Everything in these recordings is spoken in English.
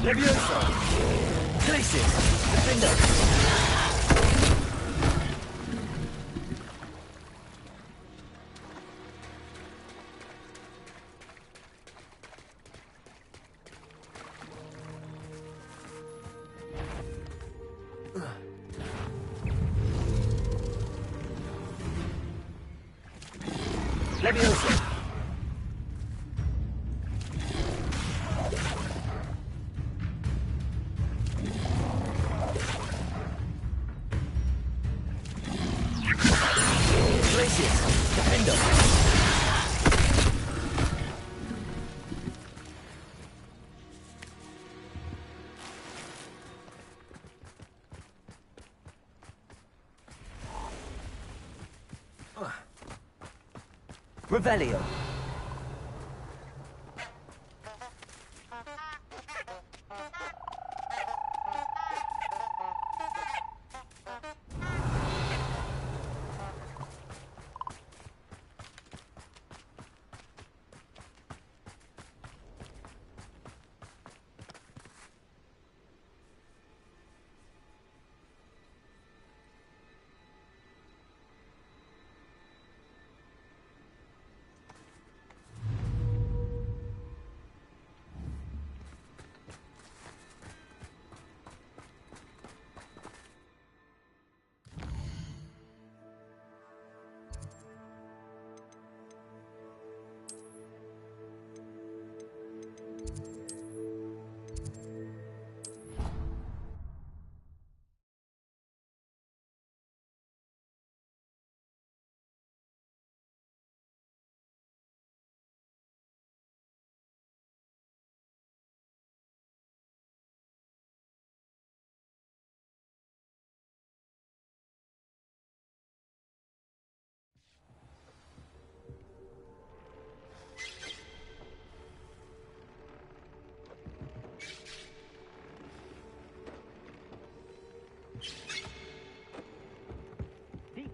Levioso! Places! Defender! Levioso! Revelio.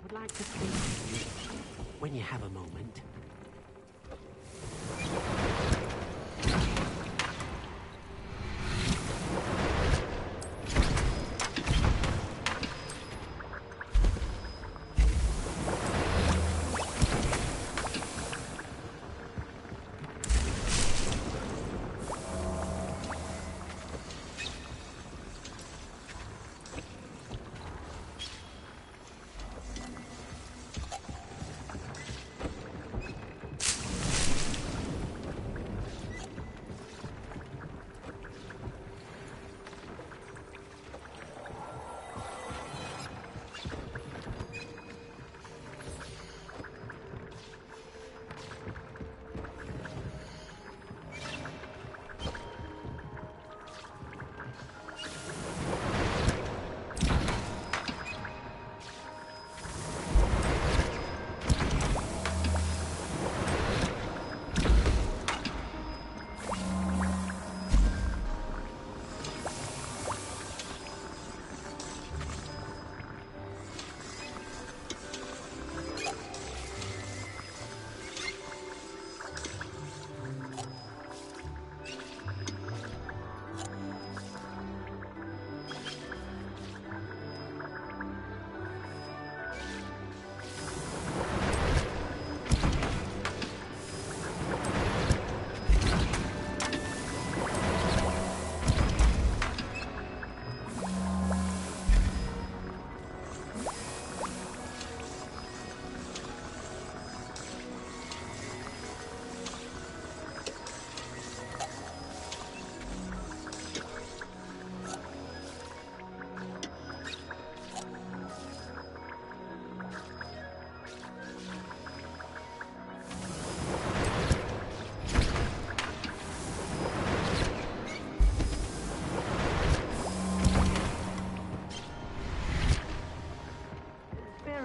Would like to speak to you when you have a moment.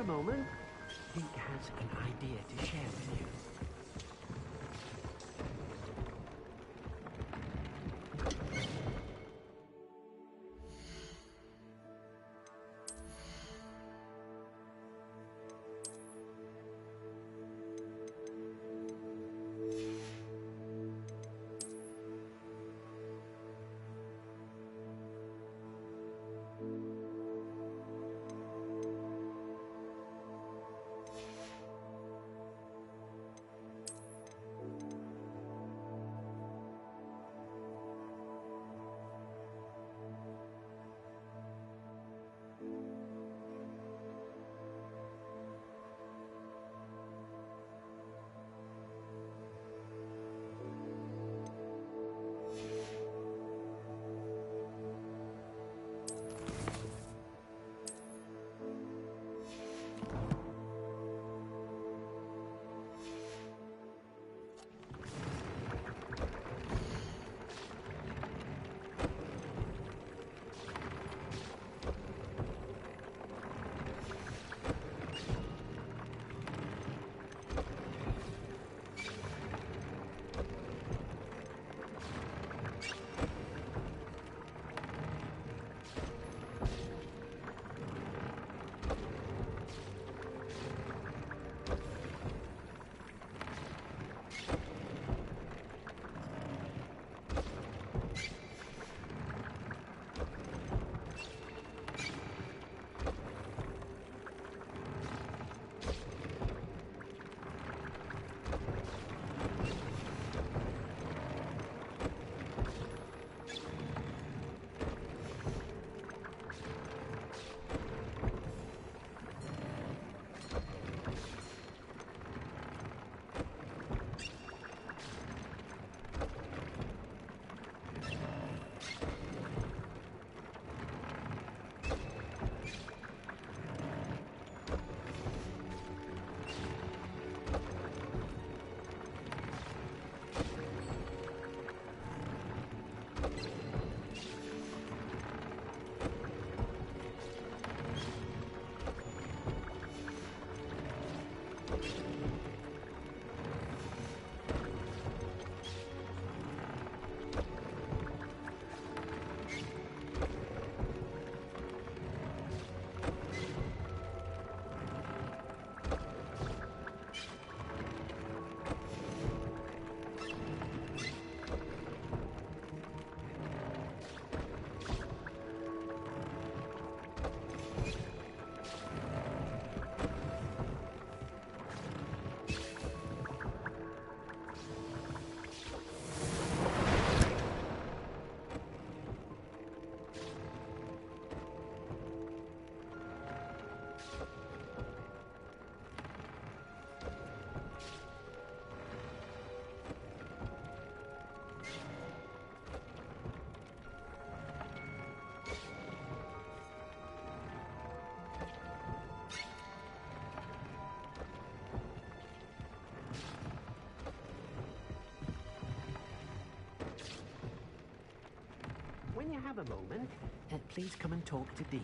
Moment, Deke has an idea to share with you. have a moment, please come and talk to Deke.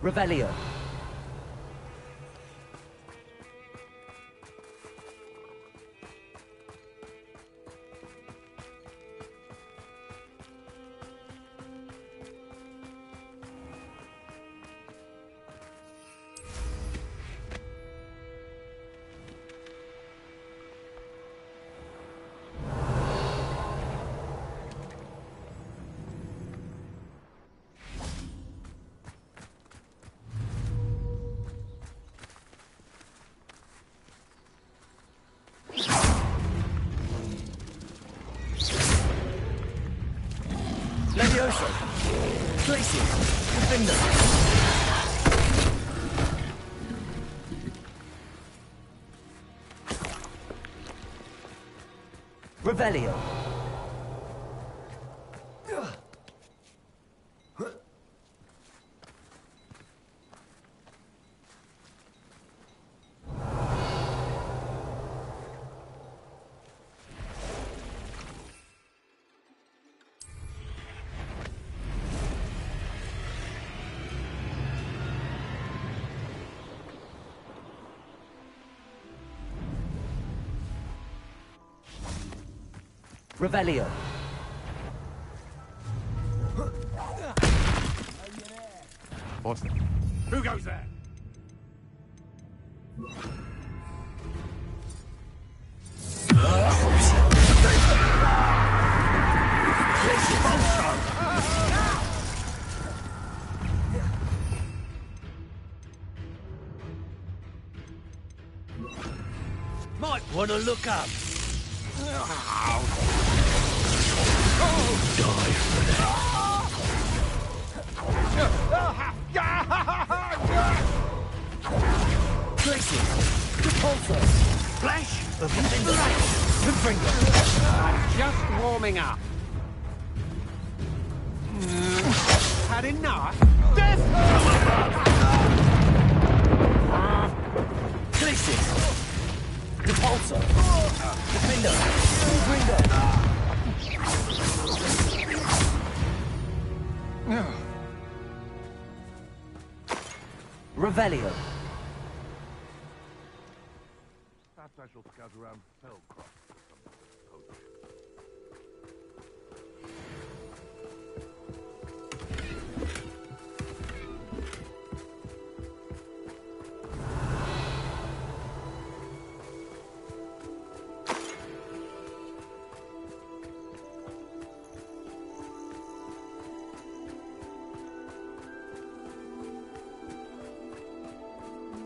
Revelio. Levioso. Glacier. Defender. Revelio. Revelio. What's that? Who goes there? Might want to look up. Die for that. Glacier. Repulsor. Flash of Defender. I'm just warming up. had enough. Death! Glacis! Repulsor! Defender! Ringo! Revelio! Perhaps I shall scout around Fellcroft.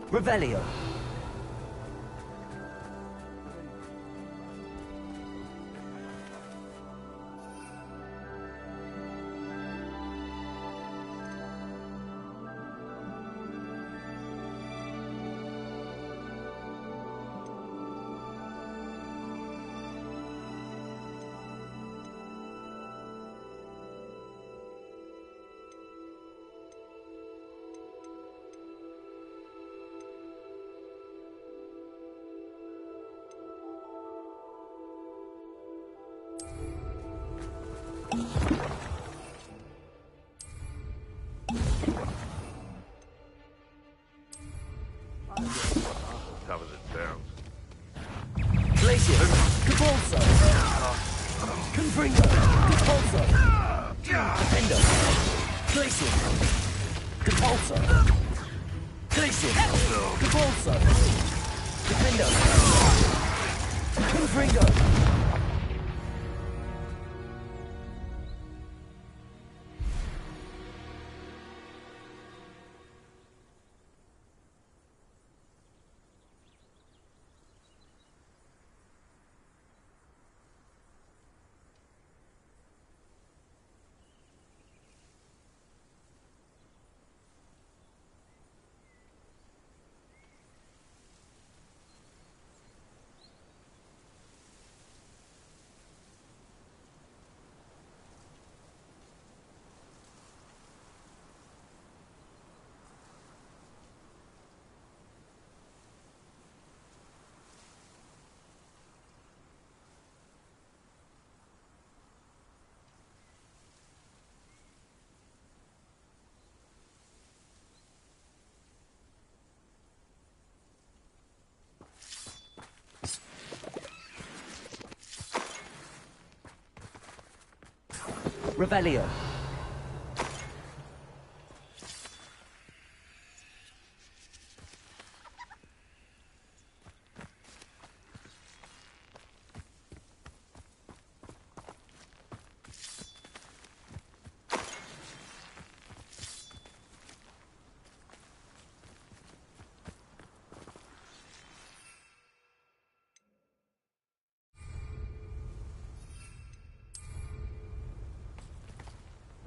Revelio! Tough as it sounds. Glacier! Repulsor! Confringo! Repulsor! Defender! Glacier! Repulsor! Glacier! Repulsor! Defender! Confringo! Revelio!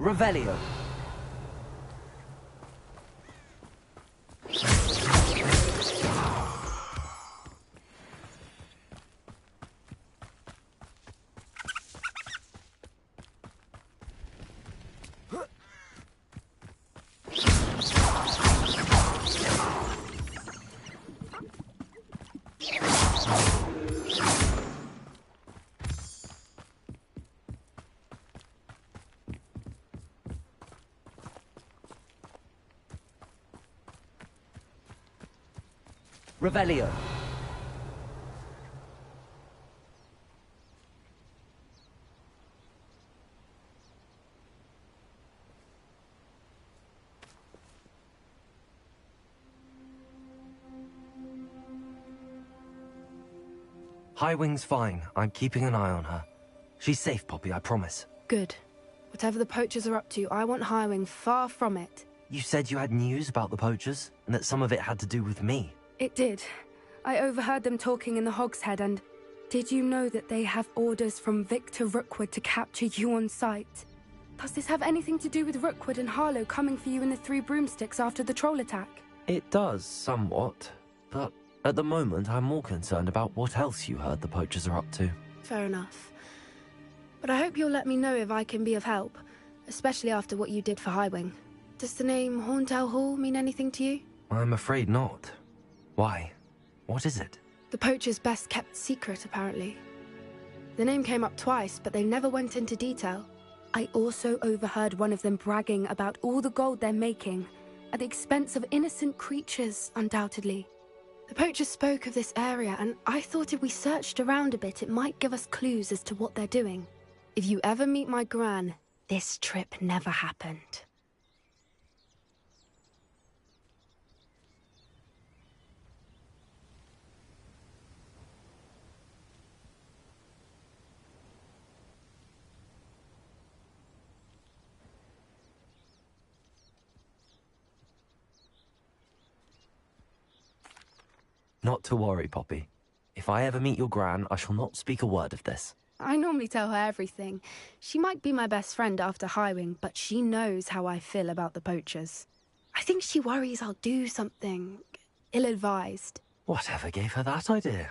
Revelio! Revelio! Highwing's fine. I'm keeping an eye on her. She's safe, Poppy, I promise. Good. Whatever the poachers are up to, I want Highwing far from it. You said you had news about the poachers, and that some of it had to do with me. It did. I overheard them talking in the Hogshead, and did you know that they have orders from Victor Rookwood to capture you on sight? Does this have anything to do with Rookwood and Harlow coming for you in the Three Broomsticks after the troll attack? It does, somewhat. But at the moment, I'm more concerned about what else you heard the poachers are up to. Fair enough. But I hope you'll let me know if I can be of help. especially after what you did for Highwing. Does the name Horntail Hall mean anything to you? I'm afraid not. Why? What is it? The poacher's best kept secret, apparently. The name came up twice, but they never went into detail. I also overheard one of them bragging about all the gold they're making, at the expense of innocent creatures, undoubtedly. The poacher spoke of this area, and I thought if we searched around a bit, it might give us clues as to what they're doing. If you ever meet my gran, this trip never happened. Not to worry, Poppy. If I ever meet your gran, I shall not speak a word of this. I normally tell her everything. She might be my best friend after Highwing, but she knows how I feel about the poachers. I think she worries I'll do something ill-advised. Whatever gave her that idea?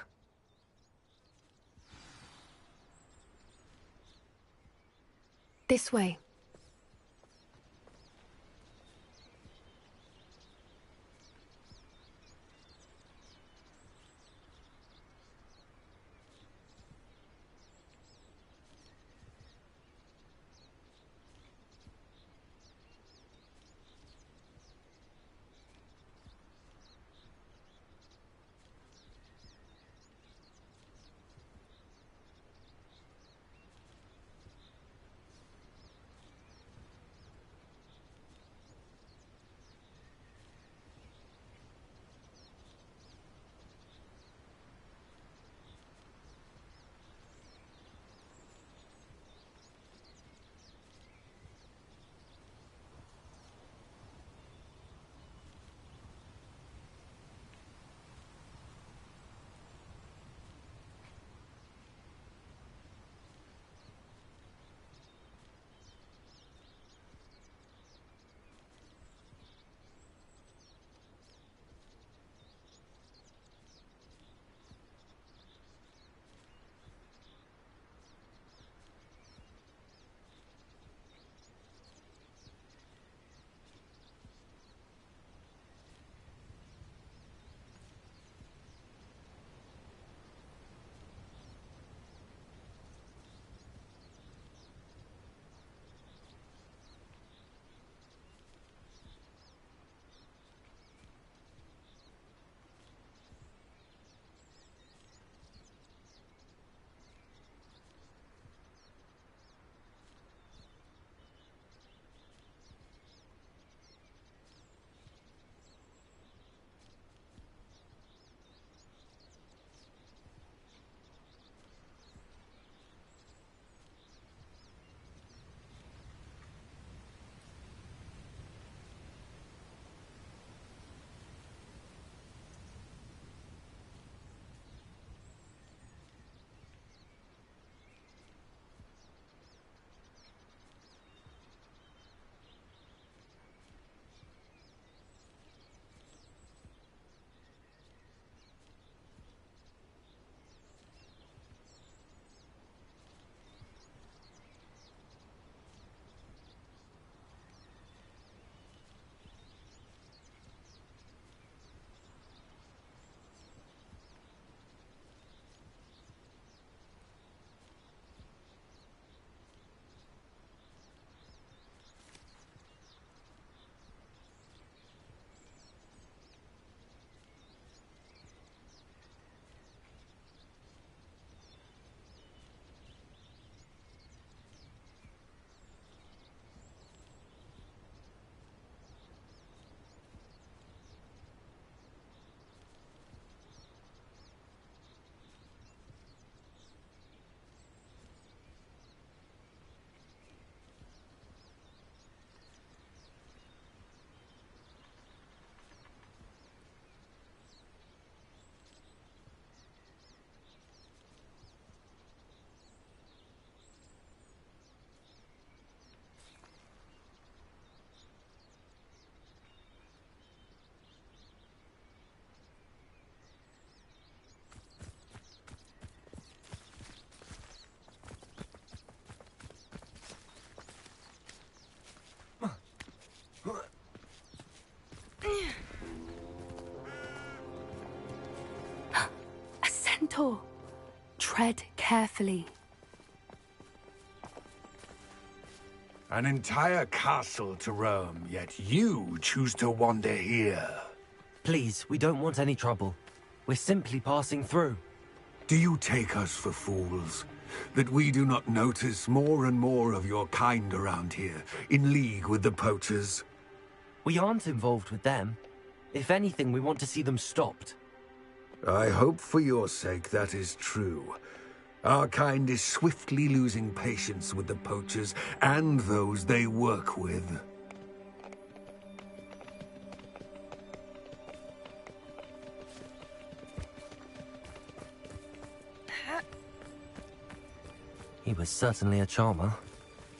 This way. centaur. Tread carefully. An entire castle to roam, yet you choose to wander here. Please, we don't want any trouble. We're simply passing through. Do you take us for fools? That we do not notice more and more of your kind around here, in league with the poachers? We aren't involved with them. If anything, we want to see them stopped. I hope for your sake that is true. Our kind is swiftly losing patience with the poachers and those they work with. He was certainly a charmer.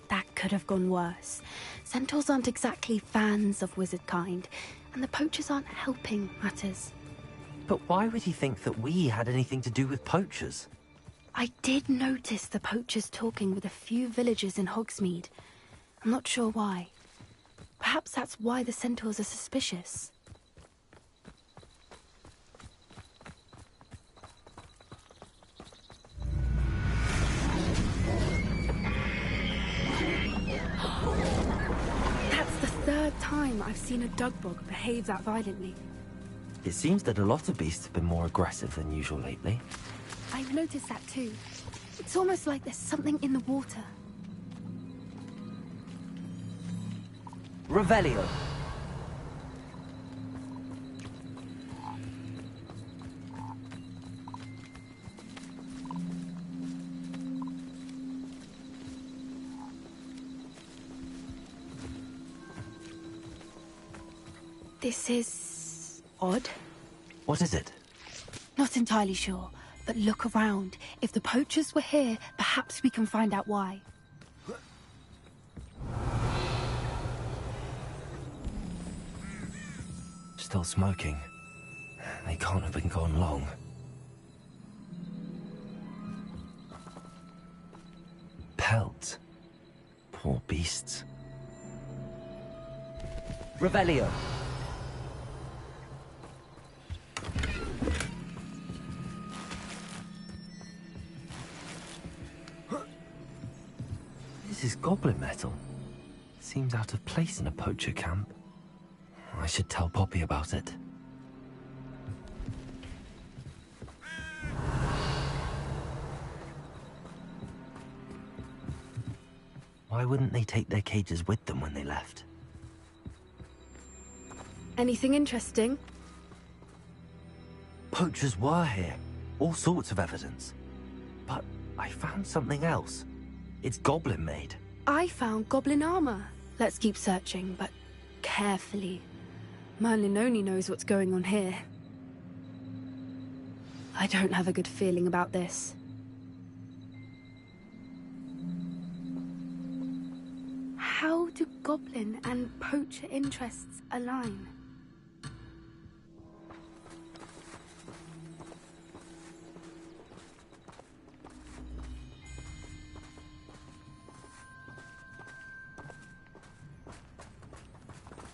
That could have gone worse. Centaurs aren't exactly fans of wizard kind, and the poachers aren't helping matters. But why would he think that we had anything to do with poachers? I did notice the poachers talking with a few villagers in Hogsmeade. I'm not sure why. Perhaps that's why the centaurs are suspicious. That's the third time I've seen a dugbog behave that violently. It seems that a lot of beasts have been more aggressive than usual lately. I've noticed that too. It's almost like there's something in the water. Revelio. This is odd. What is it? Not entirely sure, but look around. If the poachers were here, perhaps we can find out why. Still smoking. They can't have been gone long. Pelts. Poor beasts. Revelio. This is goblin metal. Seems out of place in a poacher camp. I should tell Poppy about it. Why wouldn't they take their cages with them when they left? Anything interesting? Poachers were here. All sorts of evidence. But I found something else. It's goblin-made. I found goblin armor. Let's keep searching, but carefully. Merlin only knows what's going on here. I don't have a good feeling about this. How do goblin and poacher interests align?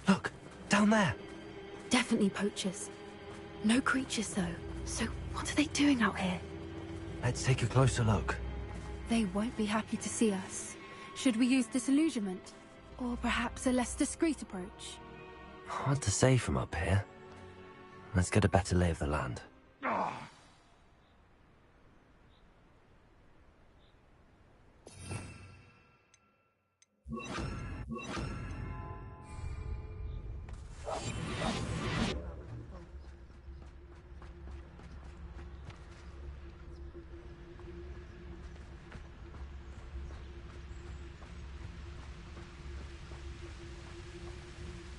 Look, down there. Definitely poachers. No creatures, though. So what are they doing out here? Let's take a closer look. They won't be happy to see us. Should we use disillusionment? Or perhaps a less discreet approach? Hard to say from up here. Let's get a better lay of the land.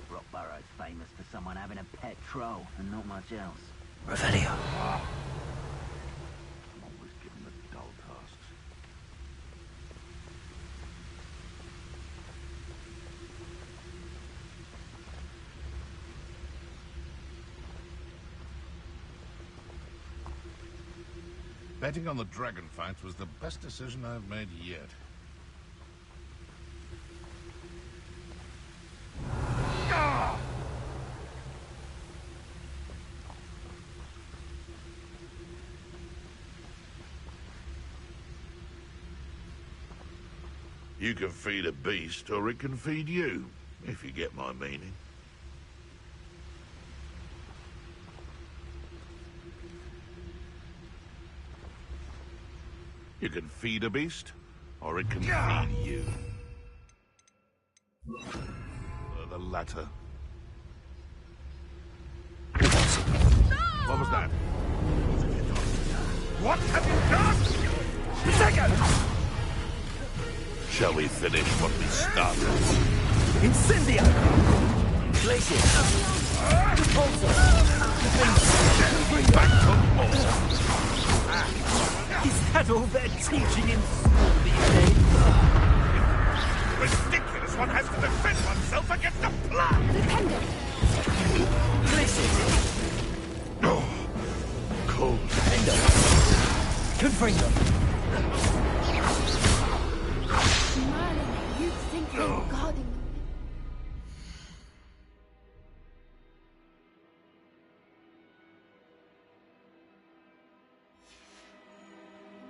Rockborough's famous for someone having a pet troll and not much else. Revelio. I'm always given the dull tasks. Betting on the dragon fight was the best decision I've made yet. You can feed a beast, or it can feed you, if you get my meaning. You can feed a beast, or it can feed you. The latter. What was that? What have you done? Second! Shall we finish what we started? Incendio! Glacier! Back to more. Is that all they're teaching in school these days? Ridiculous one has to defend oneself against the plan! Dependent. Glacier! Oh, cold. Endo! Confringo! Merlin, you think you're guarding them?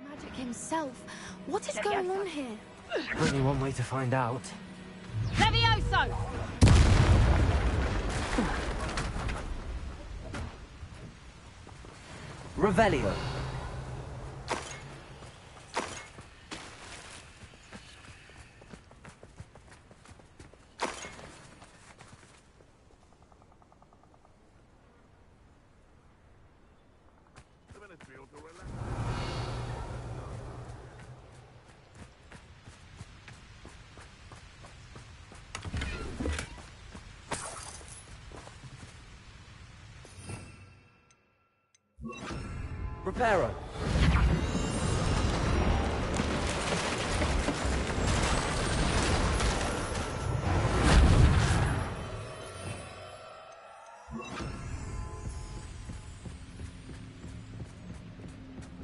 Magic himself. What is going on here? Only one way to find out. Levioso! Revelio. Reparo.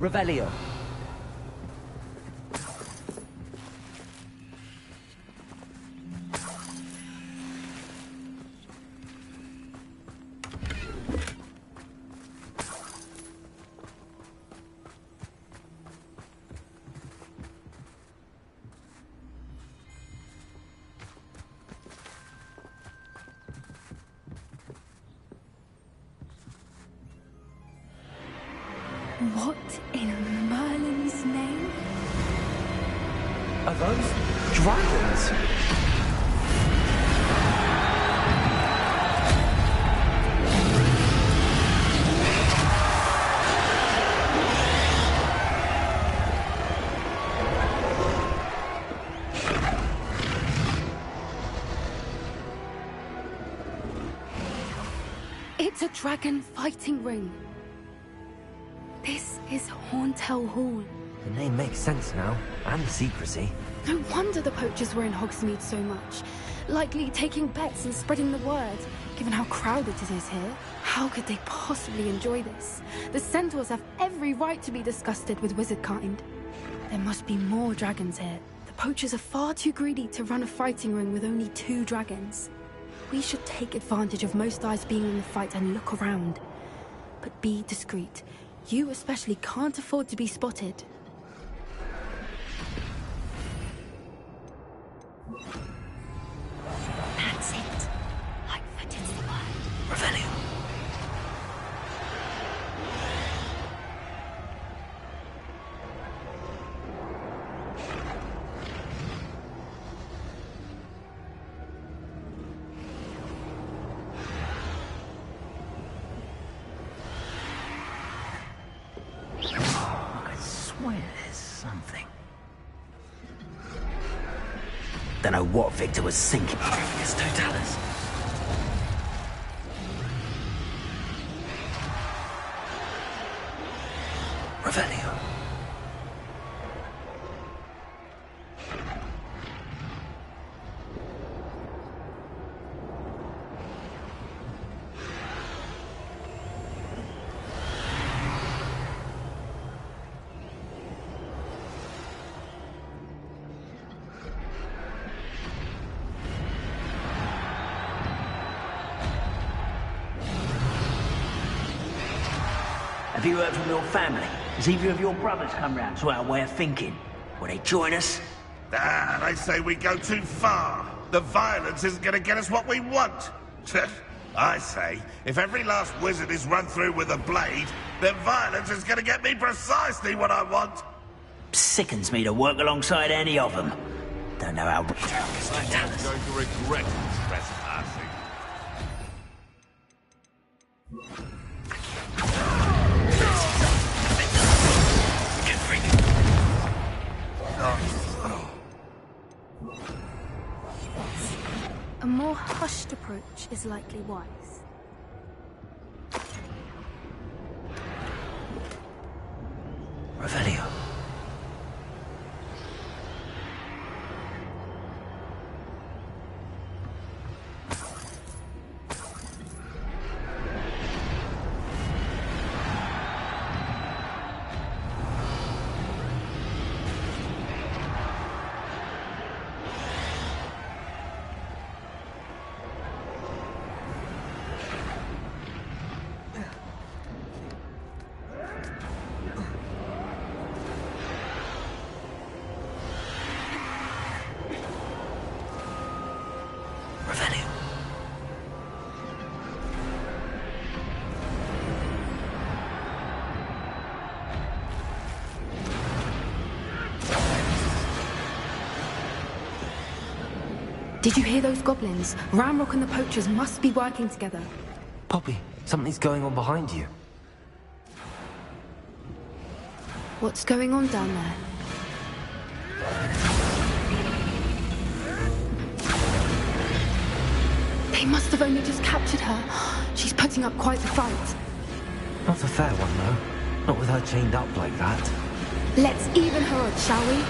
Revelio. What in Merlin's name? Are those dragons? It's a dragon fighting ring. This is Horntail Hall. The name makes sense now, and secrecy. No wonder the poachers were in Hogsmeade so much. Likely taking bets and spreading the word, given how crowded it is here. How could they possibly enjoy this? The centaurs have every right to be disgusted with wizard kind. There must be more dragons here. The poachers are far too greedy to run a fighting ring with only 2 dragons. We should take advantage of most eyes being in the fight and look around. But be discreet. You especially can't afford to be spotted. That's it. Lightfoot is the word. Revelio. I swear there's something. Don't know what Victor was thinking. It's Totalis. Revelio. Have you heard from your family? Has either of your brothers come round to our way of thinking? Will they join us? Ah, they say we go too far. The violence isn't going to get us what we want. I say, if every last wizard is run through with a blade, then violence is going to get me precisely what I want. Sickens me to work alongside any of them. Don't know how... I'm going to regret trespassing. A more hushed approach is likely wise. Revelio. Did you hear those goblins? Ramrock and the poachers must be working together. Poppy, something's going on behind you. What's going on down there? They must have only just captured her. She's putting up quite the fight. Not a fair one, though. Not with her chained up like that. Let's even her odds, shall we?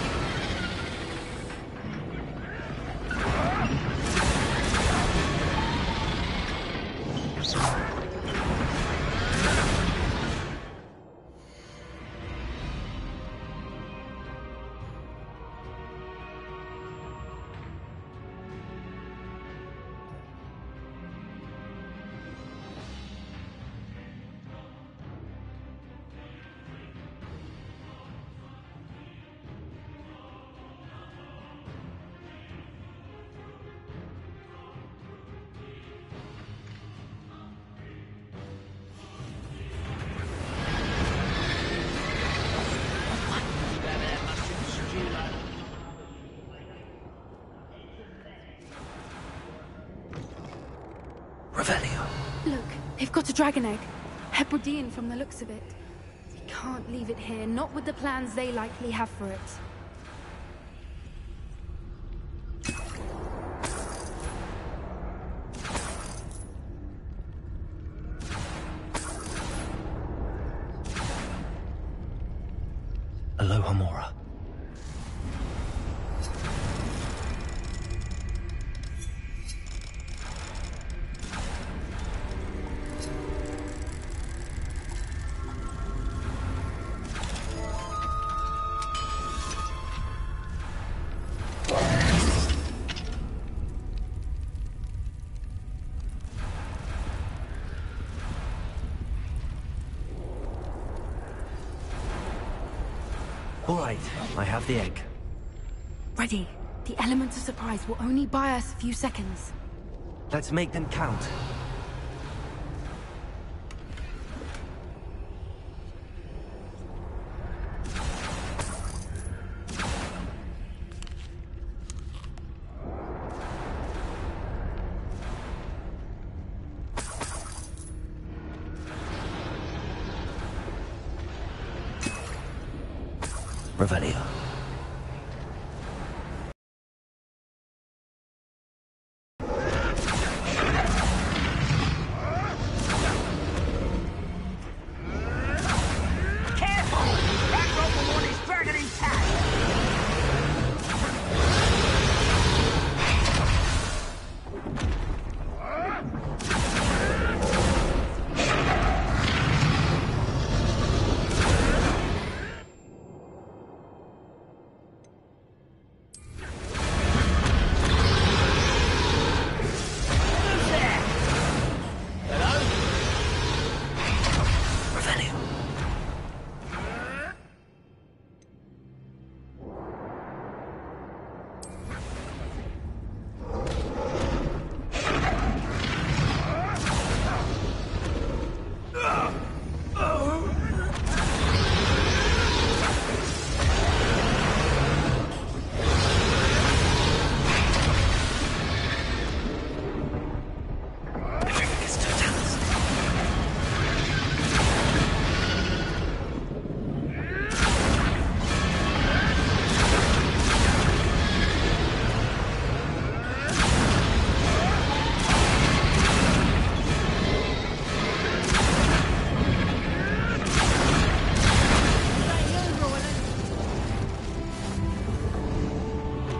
Look, they've got a dragon egg. Hebridean from the looks of it. We can't leave it here, not with the plans they likely have for it. Aloha Mora. All right, I have the egg. Ready. The element of surprise will only buy us a few seconds. Let's make them count. Revelio.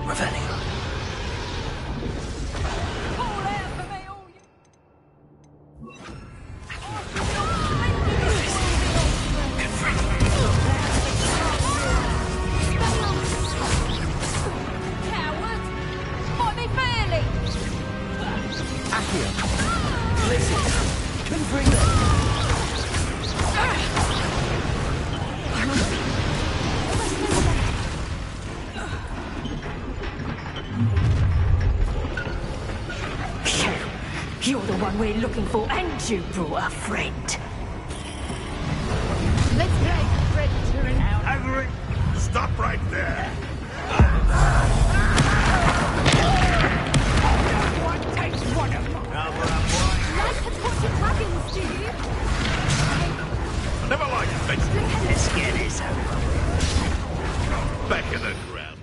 Revelio. You're the one we're looking for, and you brought a friend. Let's play Predator and Over it! Stop right there! One takes one of mine. like to torture dragons, do you? Never mind, bitch. Let's get this over. Back in the ground.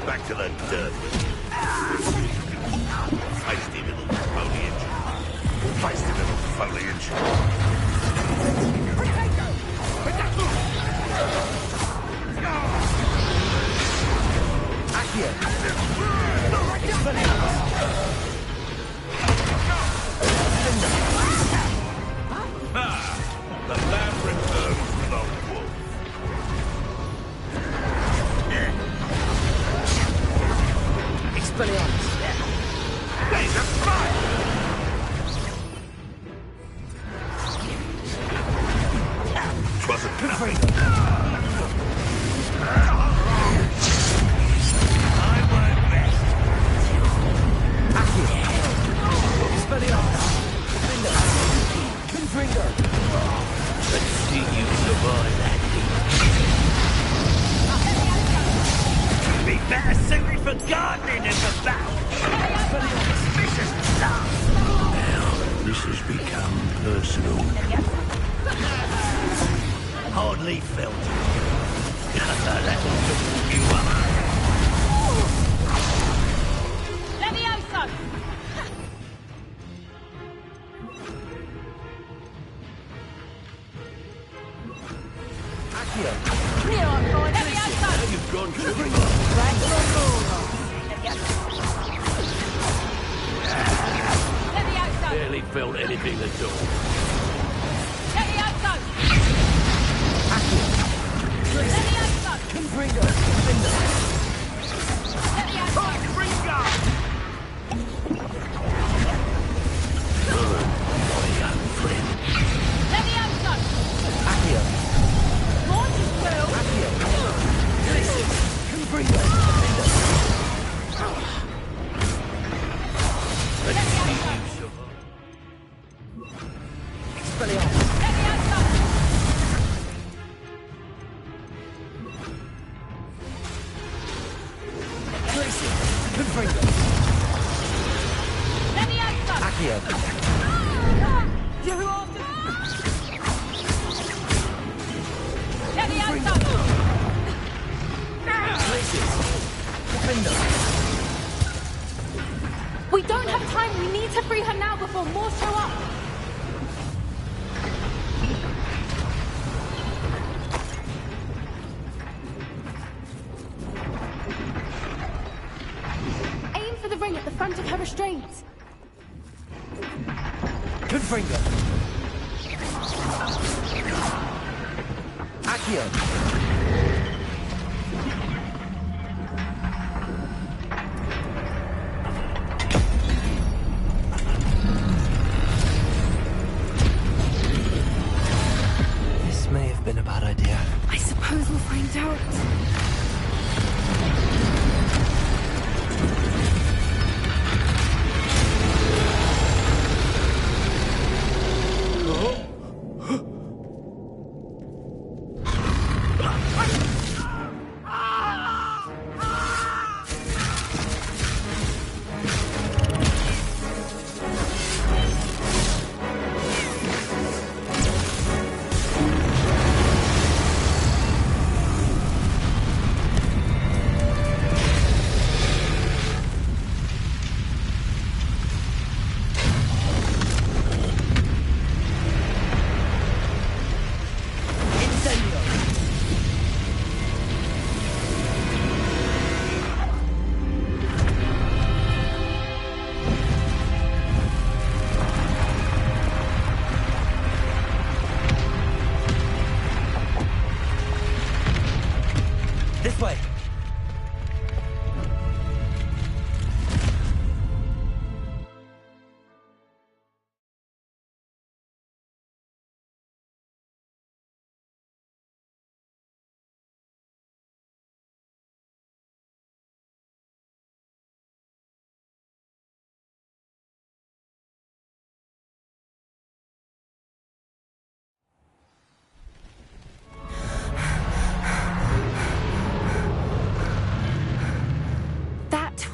Back to the dirt. Feisty little foliage. Feisty little foliage. The lamb returns to the wolf. There's a spot! Wasn't nothing. I work best. Let's see you survive that heat. Be better suited for gardening than for battle. Vicious stuff. Now, this has become personal. Hardly felt it. That will you up. Levioso! Levioso! You've gone too far. Levioso! Barely felt anything at all. Levioso! Levioso! My young friend. Levioso! Launch is well. Let's see you survive. Levioso! Levioso! You're after... Levioso! We don't have time. We need to free her now before more show up. Aim for the ring at the front of her restraints. This may have been a bad idea. I suppose we'll find out.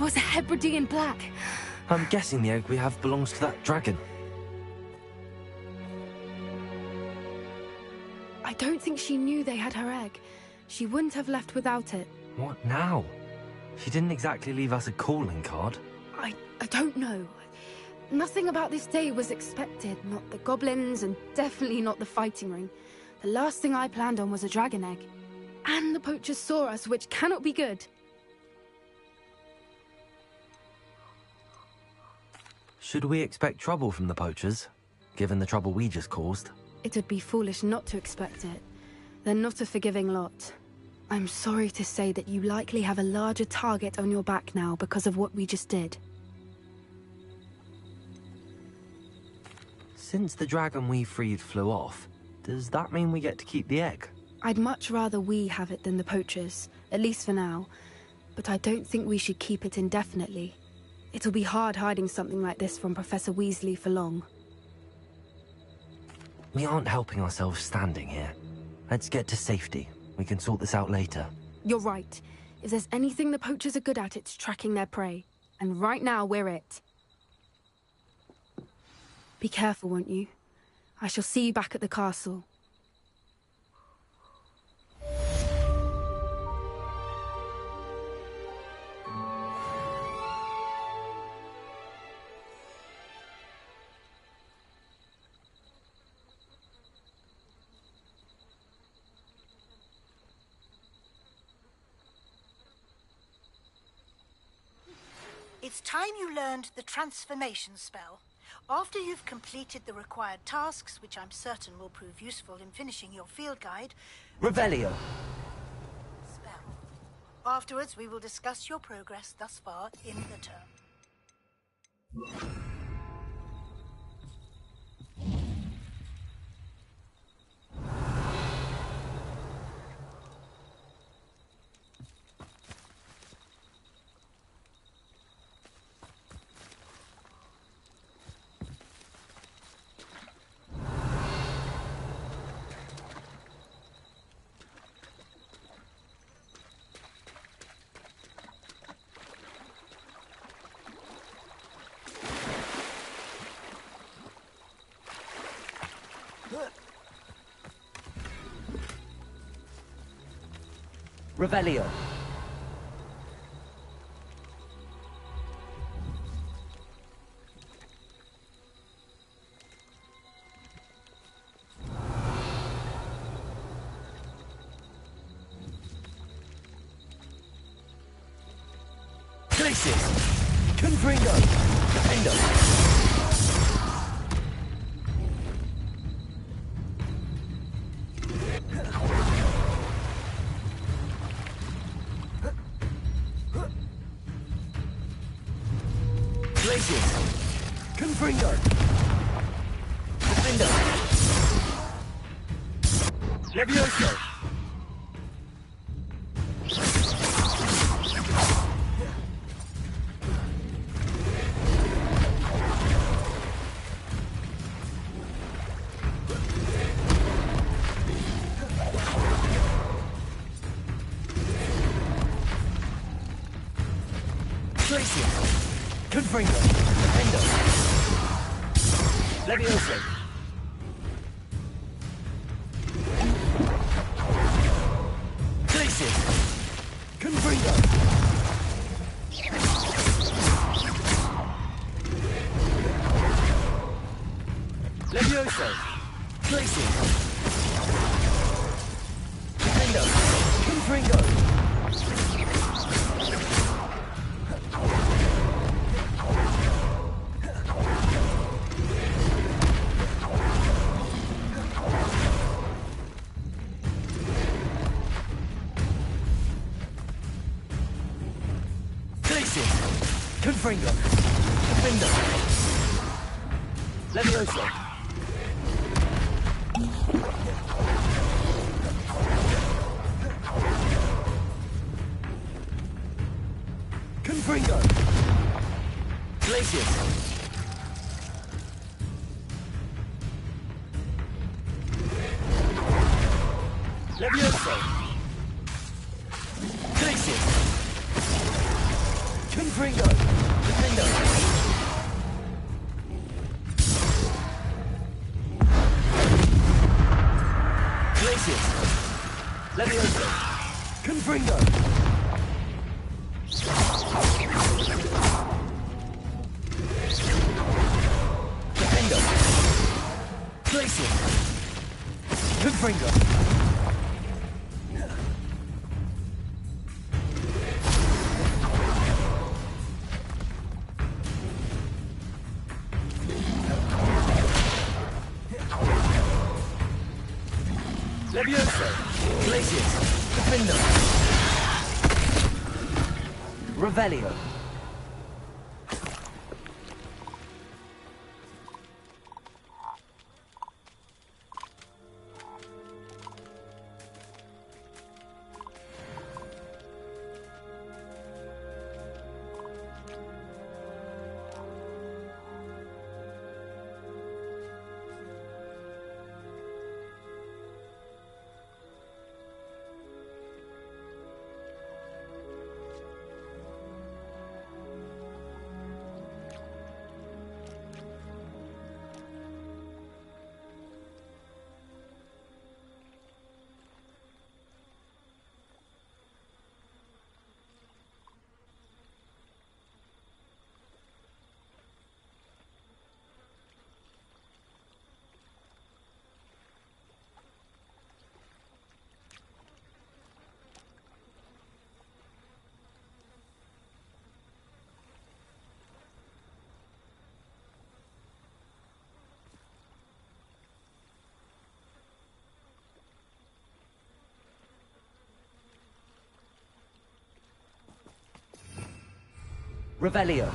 was a Hebridean black. I'm guessing the egg we have belongs to that dragon. I don't think she knew they had her egg. She wouldn't have left without it. What now? She didn't exactly leave us a calling card. I don't know. Nothing about this day was expected. Not the goblins, and definitely not the fighting ring. The last thing I planned on was a dragon egg. And the poachers saw us, which cannot be good. Should we expect trouble from the poachers, given the trouble we just caused? It would be foolish not to expect it. They're not a forgiving lot. I'm sorry to say that you likely have a larger target on your back now because of what we just did. Since the dragon we freed flew off, does that mean we get to keep the egg? I'd much rather we have it than the poachers, at least for now. But I don't think we should keep it indefinitely. It'll be hard hiding something like this from Professor Weasley for long. We aren't helping ourselves standing here. Let's get to safety. We can sort this out later. You're right. If there's anything the poachers are good at, it's tracking their prey. And right now, we're it. Be careful, won't you? I shall see you back at the castle. It's time you learned the transformation spell. After you've completed the required tasks, which I'm certain will prove useful in finishing your field guide... Revelio! Spell. Afterwards, we will discuss your progress thus far in the term. Revelio! Glacius! Confringo! Defendo! Confringo! Defendo! Levioso! Glacius! Confringo! Defendo! Levioso! Glacius! Confringo! Levioso! Glacius! Defendo! Confringo! Confringo! Defendo! Levioso! Confringo! Glacius! Levioso! Glacius! Confringo! Confringo! Defendo! Glacius! Levioso! Confringo! Defendo! Glacius! Confringo! Levioso! Glacius! Defendo! Revelio! Revelio.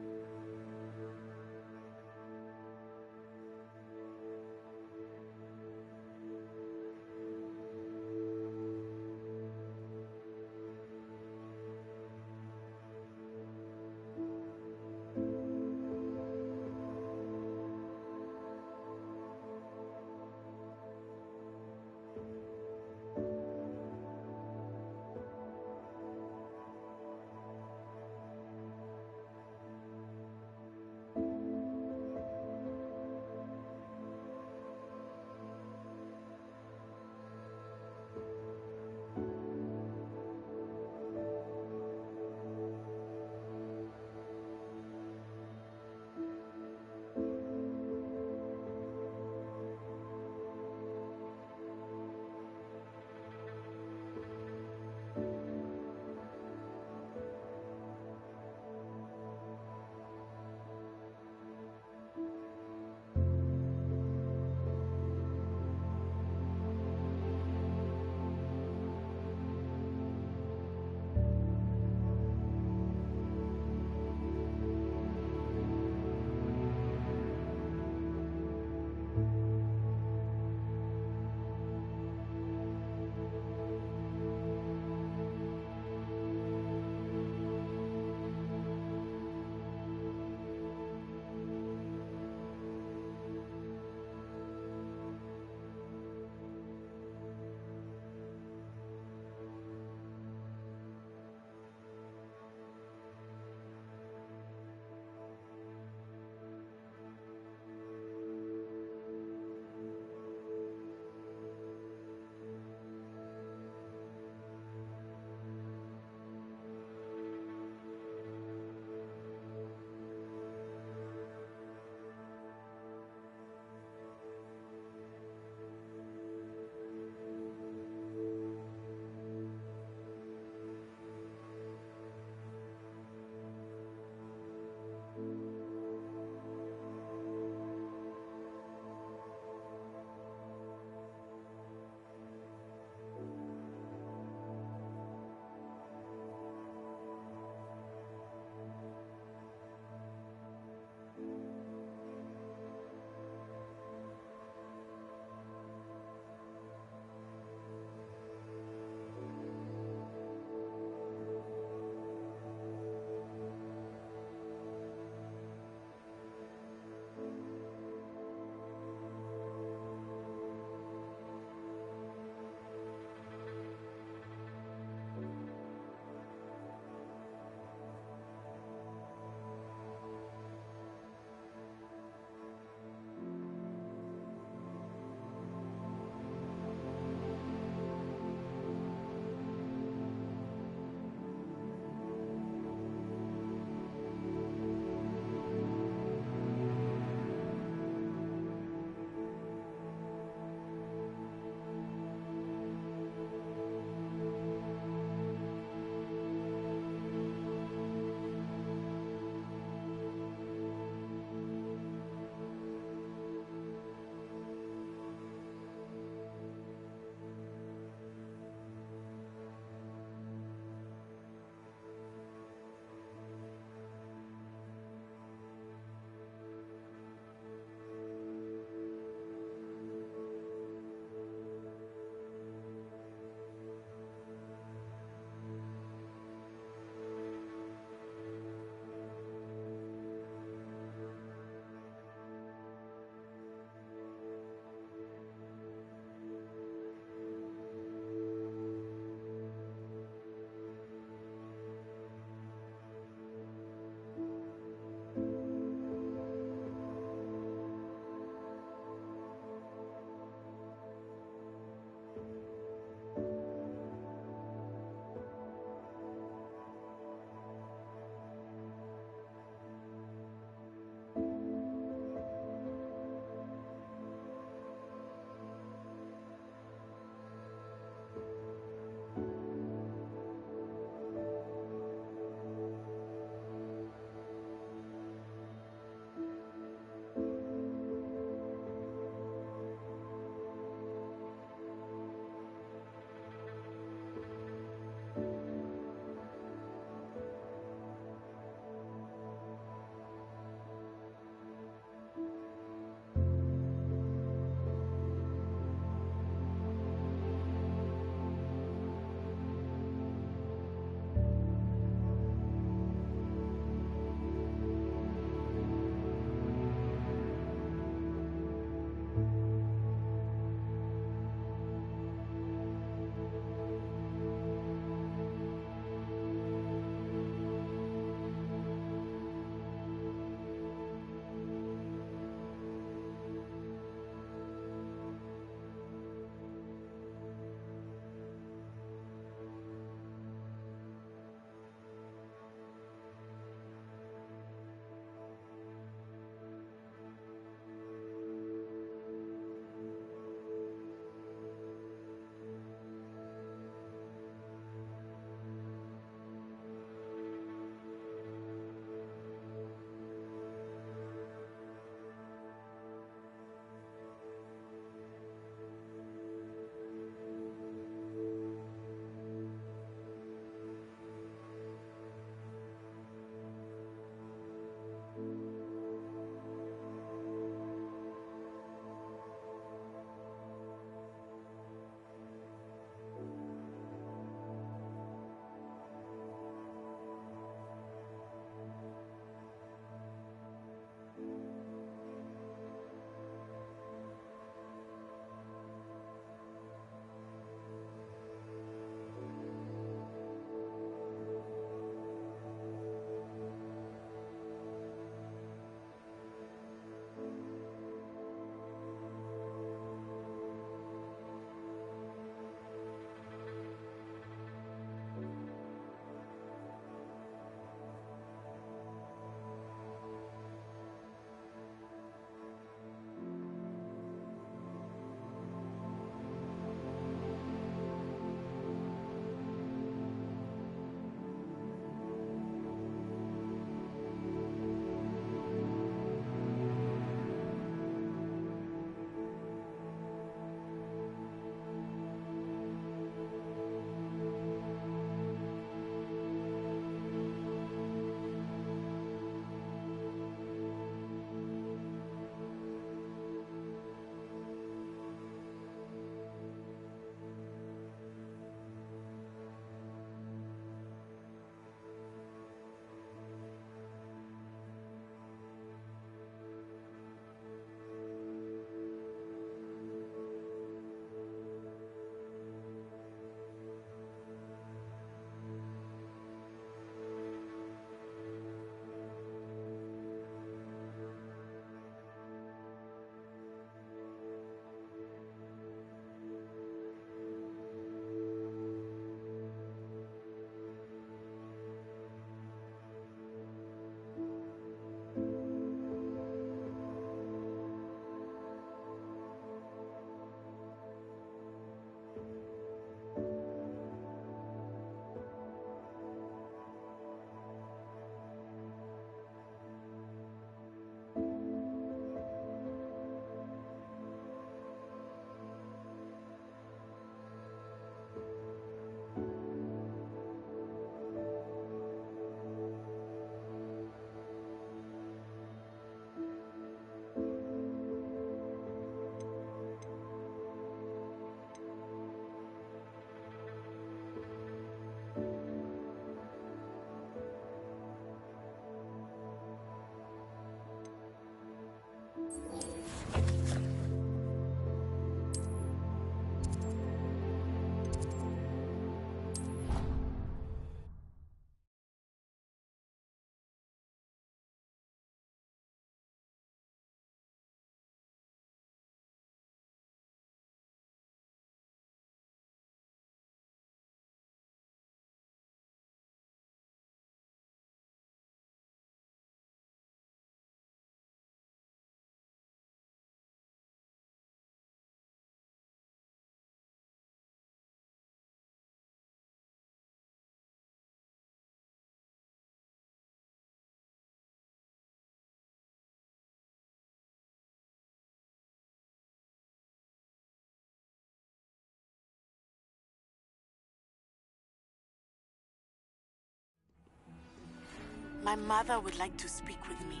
My mother would like to speak with me.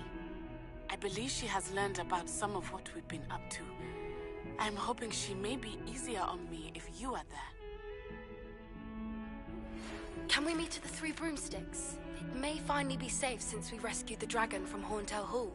I believe she has learned about some of what we've been up to. I'm hoping she may be easier on me if you are there. Can we meet at the Three Broomsticks? It may finally be safe since we rescued the dragon from Horntail Hall.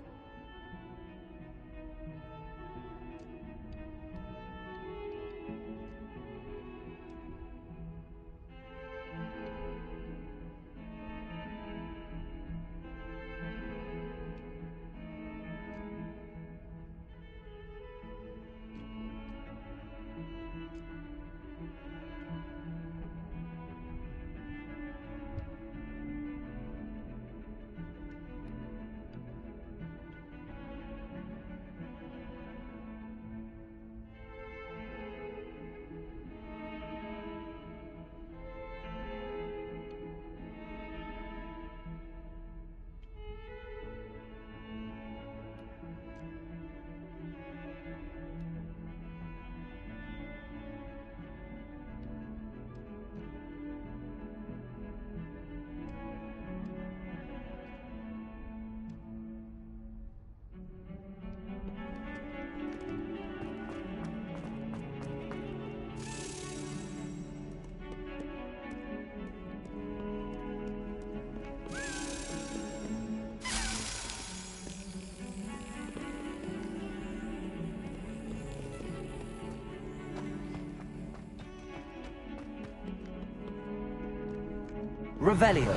Revelio.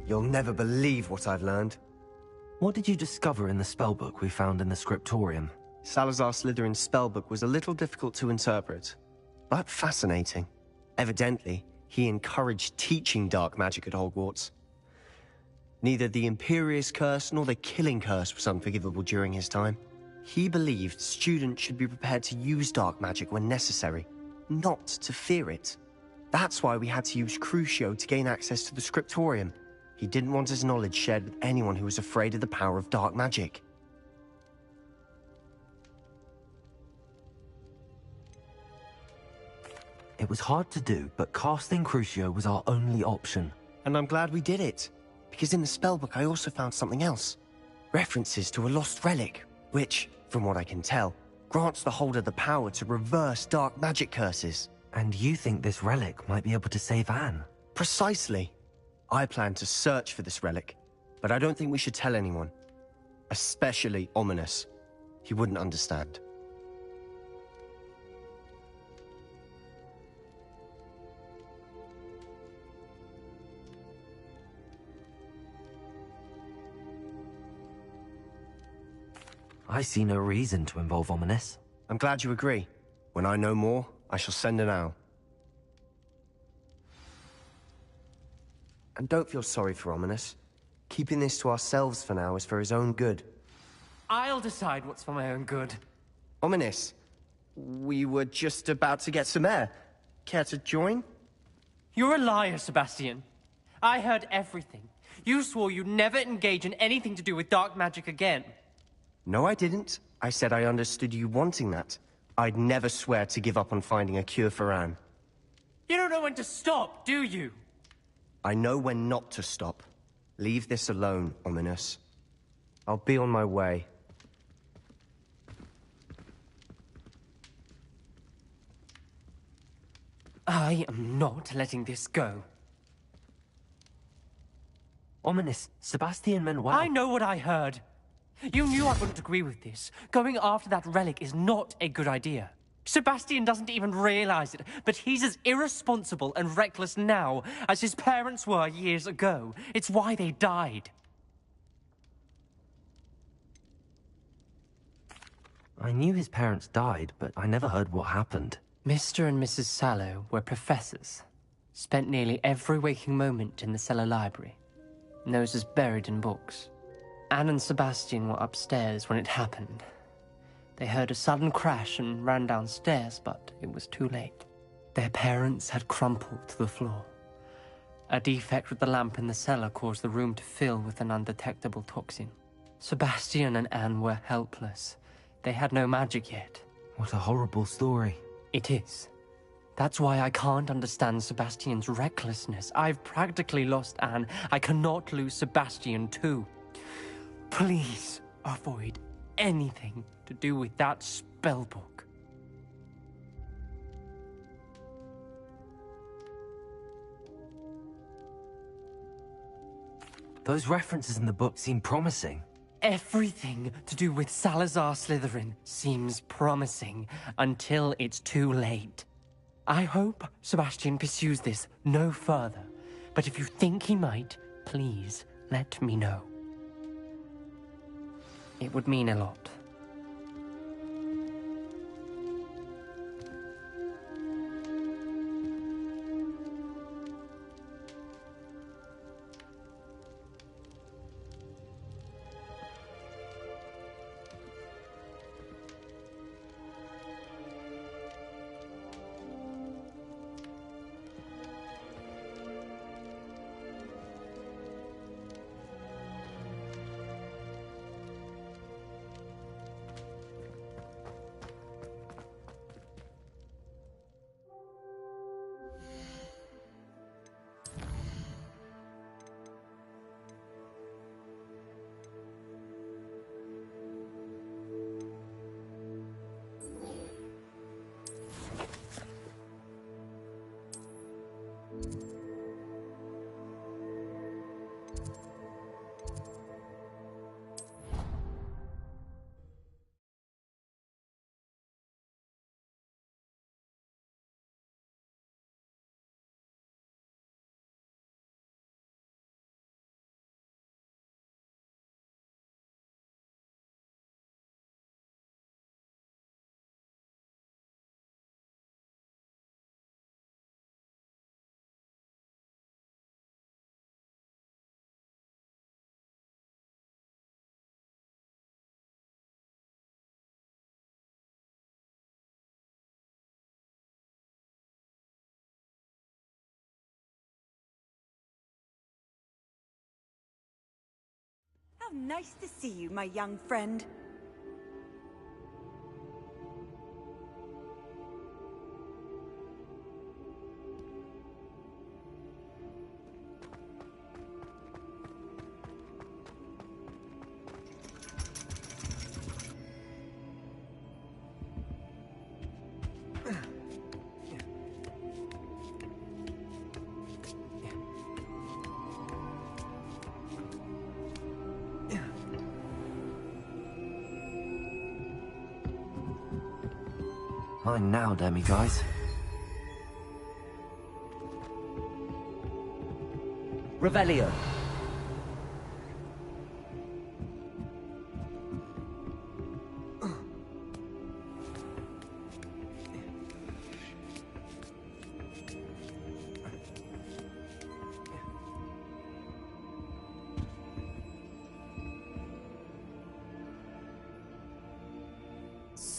You'll never believe what I've learned. What did you discover in the spellbook we found in the scriptorium? Salazar Slytherin's spellbook was a little difficult to interpret, but fascinating. Evidently, he encouraged teaching dark magic at Hogwarts. Neither the Imperious Curse nor the Killing Curse was unforgivable during his time. He believed students should be prepared to use dark magic when necessary, not to fear it. That's why we had to use Crucio to gain access to the scriptorium. He didn't want his knowledge shared with anyone who was afraid of the power of dark magic. It was hard to do, but casting Crucio was our only option. And I'm glad we did it, because in the spellbook I also found something else. References to a lost relic, which, from what I can tell, grants the holder the power to reverse dark magic curses. And you think this relic might be able to save Anne? Precisely. I plan to search for this relic, but I don't think we should tell anyone. Especially Ominous. He wouldn't understand. I see no reason to involve Ominous. I'm glad you agree. When I know more, I shall send an owl. And don't feel sorry for Ominous. Keeping this to ourselves for now is for his own good. I'll decide what's for my own good. Ominous, we were just about to get some air. Care to join? You're a liar, Sebastian. I heard everything. You swore you'd never engage in anything to do with dark magic again. No, I didn't. I said I understood you wanting that. I'd never swear to give up on finding a cure for Anne. You don't know when to stop, do you? I know when not to stop. Leave this alone, Ominous. I'll be on my way. I am not letting this go. Ominous, Sebastian meant well. I know what I heard. You knew I wouldn't agree with this. Going after that relic is not a good idea. Sebastian doesn't even realize it, but he's as irresponsible and reckless now as his parents were years ago. It's why they died. I knew his parents died, but I never heard what happened. Mr. and Mrs. Sallow were professors. Spent nearly every waking moment in the cellar library. Noses buried in books. Anne and Sebastian were upstairs when it happened. They heard a sudden crash and ran downstairs, but it was too late. Their parents had crumpled to the floor. A defect with the lamp in the cellar caused the room to fill with an undetectable toxin. Sebastian and Anne were helpless. They had no magic yet. What a horrible story. It is. That's why I can't understand Sebastian's recklessness. I've practically lost Anne. I cannot lose Sebastian too. Please avoid anything to do with that spellbook. Those references in the book seem promising. Everything to do with Salazar Slytherin seems promising until it's too late. I hope Sebastian pursues this no further, but if you think he might, please let me know. It would mean a lot. How nice to see you, my young friend. Fine now, demiguise. Revelio.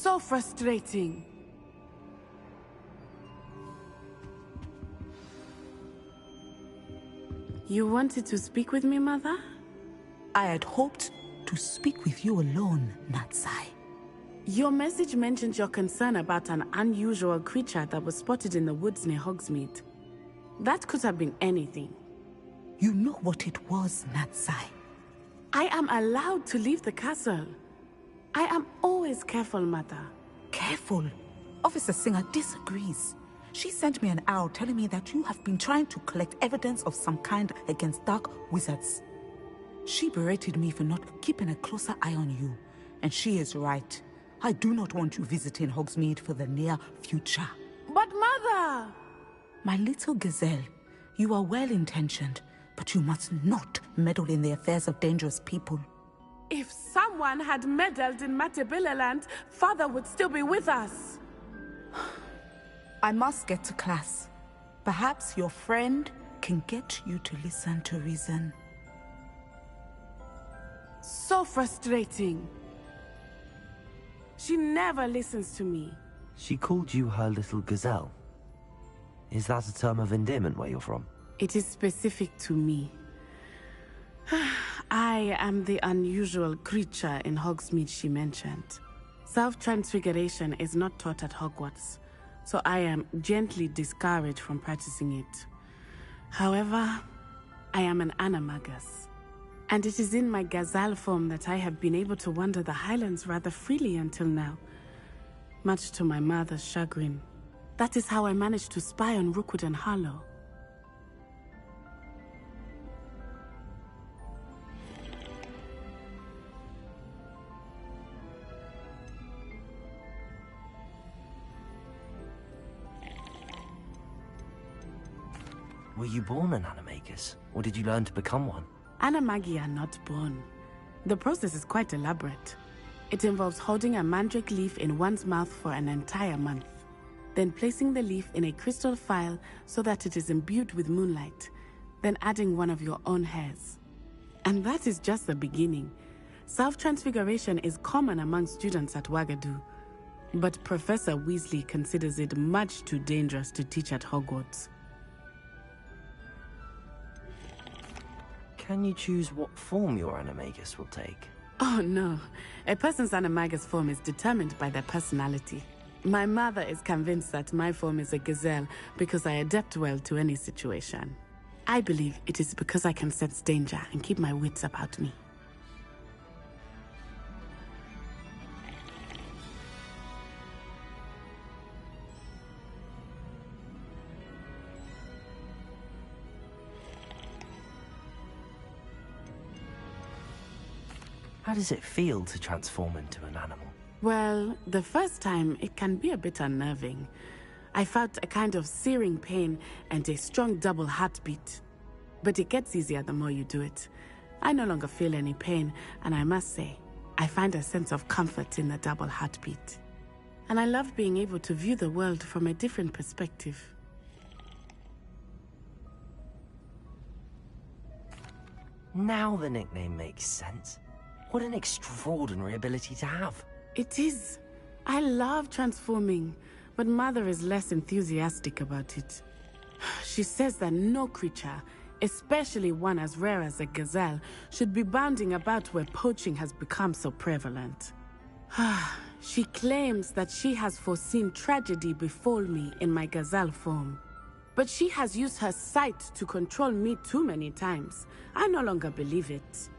So frustrating. You wanted to speak with me, Mother? I had hoped to speak with you alone, Natsai. Your message mentioned your concern about an unusual creature that was spotted in the woods near Hogsmeade. That could have been anything. You know what it was, Natsai. I am allowed to leave the castle. I am always careful, Mother. Careful? Officer Singer disagrees. She sent me an owl telling me that you have been trying to collect evidence of some kind against dark wizards. She berated me for not keeping a closer eye on you. And she is right. I do not want you visiting Hogsmeade for the near future. But Mother! My little gazelle, you are well-intentioned, but you must not meddle in the affairs of dangerous people. If someone had meddled in Matabeleland, Father would still be with us. I must get to class. Perhaps your friend can get you to listen to reason. So frustrating. She never listens to me. She called you her little gazelle. Is that a term of endearment where you're from? It is specific to me. I am the unusual creature in Hogsmeade she mentioned. Self-transfiguration is not taught at Hogwarts, so I am gently discouraged from practicing it. However, I am an animagus, and it is in my gazelle form that I have been able to wander the Highlands rather freely until now, much to my mother's chagrin. That is how I managed to spy on Rookwood and Harlow. Were you born an animagus, or did you learn to become one? Animagi are not born. The process is quite elaborate. It involves holding a mandrake leaf in one's mouth for an entire month, then placing the leaf in a crystal phial so that it is imbued with moonlight, then adding one of your own hairs. And that is just the beginning. Self-transfiguration is common among students at Wagadu, but Professor Weasley considers it much too dangerous to teach at Hogwarts. Can you choose what form your animagus will take? Oh no, a person's animagus form is determined by their personality. My mother is convinced that my form is a gazelle because I adapt well to any situation. I believe it is because I can sense danger and keep my wits about me. How does it feel to transform into an animal? Well, the first time, it can be a bit unnerving. I felt a kind of searing pain and a strong double heartbeat. But it gets easier the more you do it. I no longer feel any pain, and I must say, I find a sense of comfort in the double heartbeat. And I love being able to view the world from a different perspective. Now the nickname makes sense. What an extraordinary ability to have. It is. I love transforming, but Mother is less enthusiastic about it. She says that no creature, especially one as rare as a gazelle, should be bounding about where poaching has become so prevalent. She claims that she has foreseen tragedy befall me in my gazelle form. But she has used her sight to control me too many times. I no longer believe it.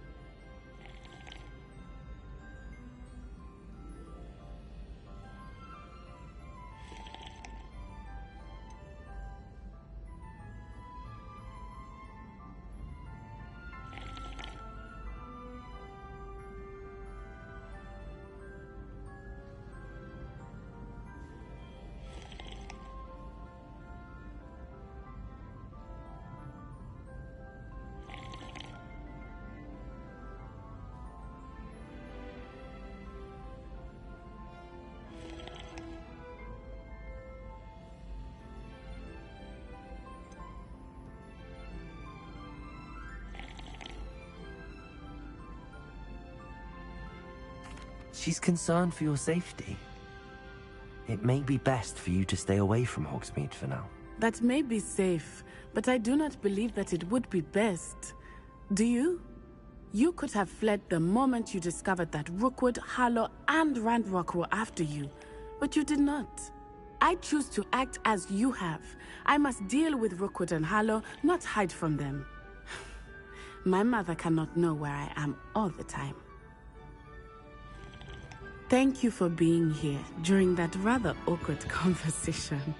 She's concerned for your safety. It may be best for you to stay away from Hogsmeade for now. That may be safe, but I do not believe that it would be best. Do you? You could have fled the moment you discovered that Rookwood, Harlow, and Randrock were after you, but you did not. I choose to act as you have. I must deal with Rookwood and Harlow, not hide from them. My mother cannot know where I am all the time. Thank you for being here during that rather awkward conversation.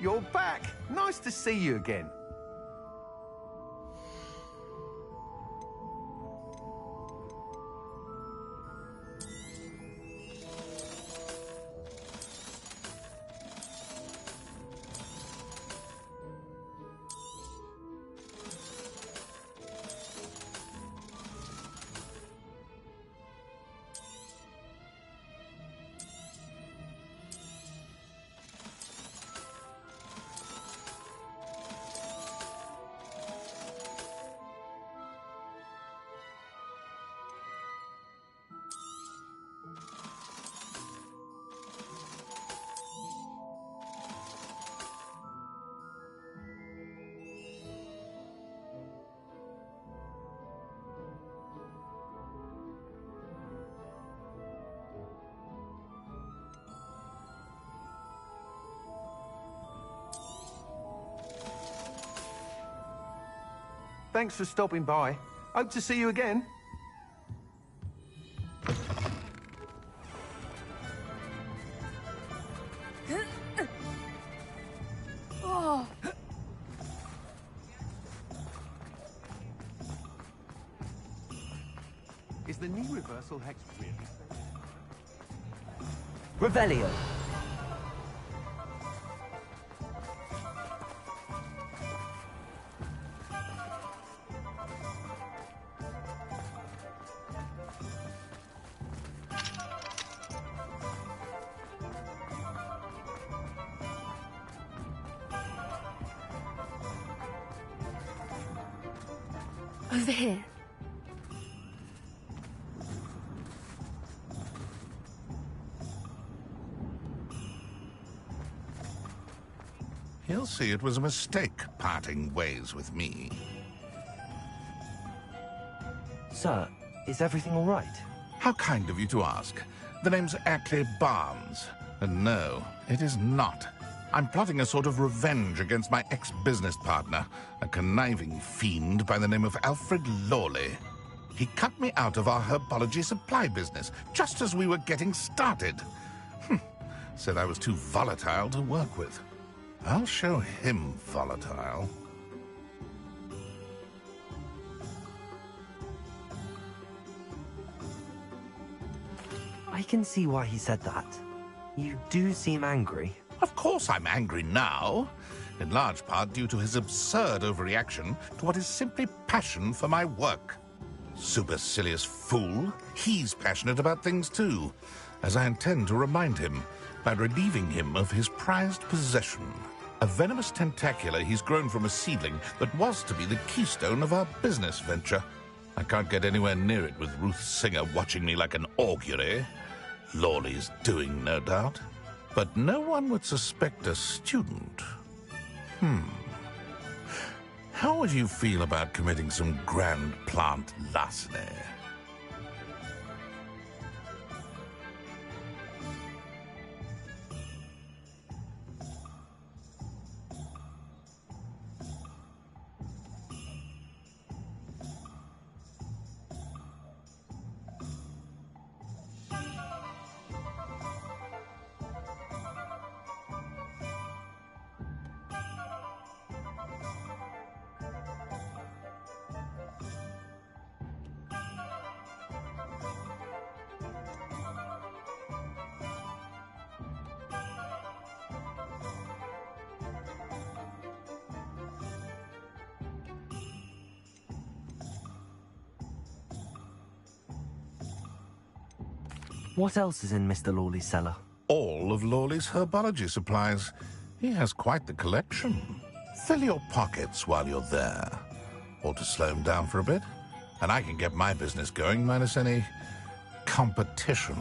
you're back. Nice to see you again. Thanks for stopping by. Hope to see you again. Oh. Is the knee reversal hex really? Revelio. Over here. He'll see it was a mistake parting ways with me. Sir, is everything all right? How kind of you to ask. The name's Ackley Barnes. And no, it is not. I'm plotting a sort of revenge against my ex-business partner, a conniving fiend by the name of Alfred Lawley. He cut me out of our herbology supply business, just as we were getting started. Said I was too volatile to work with. I'll show him volatile. I can see why he said that. You do seem angry. Of course I'm angry now, in large part due to his absurd overreaction to what is simply passion for my work. Supercilious fool, he's passionate about things too, as I intend to remind him by relieving him of his prized possession, a venomous tentacula he's grown from a seedling that was to be the keystone of our business venture. I can't get anywhere near it with Ruth Singer watching me like an augury. Lawley's doing, no doubt. But no one would suspect a student. How would you feel about committing some grand plant larceny? What else is in Mr. Lawley's cellar? All of Lawley's herbology supplies. He has quite the collection. Fill your pockets while you're there. Or to slow him down for a bit. And I can get my business going minus any competition.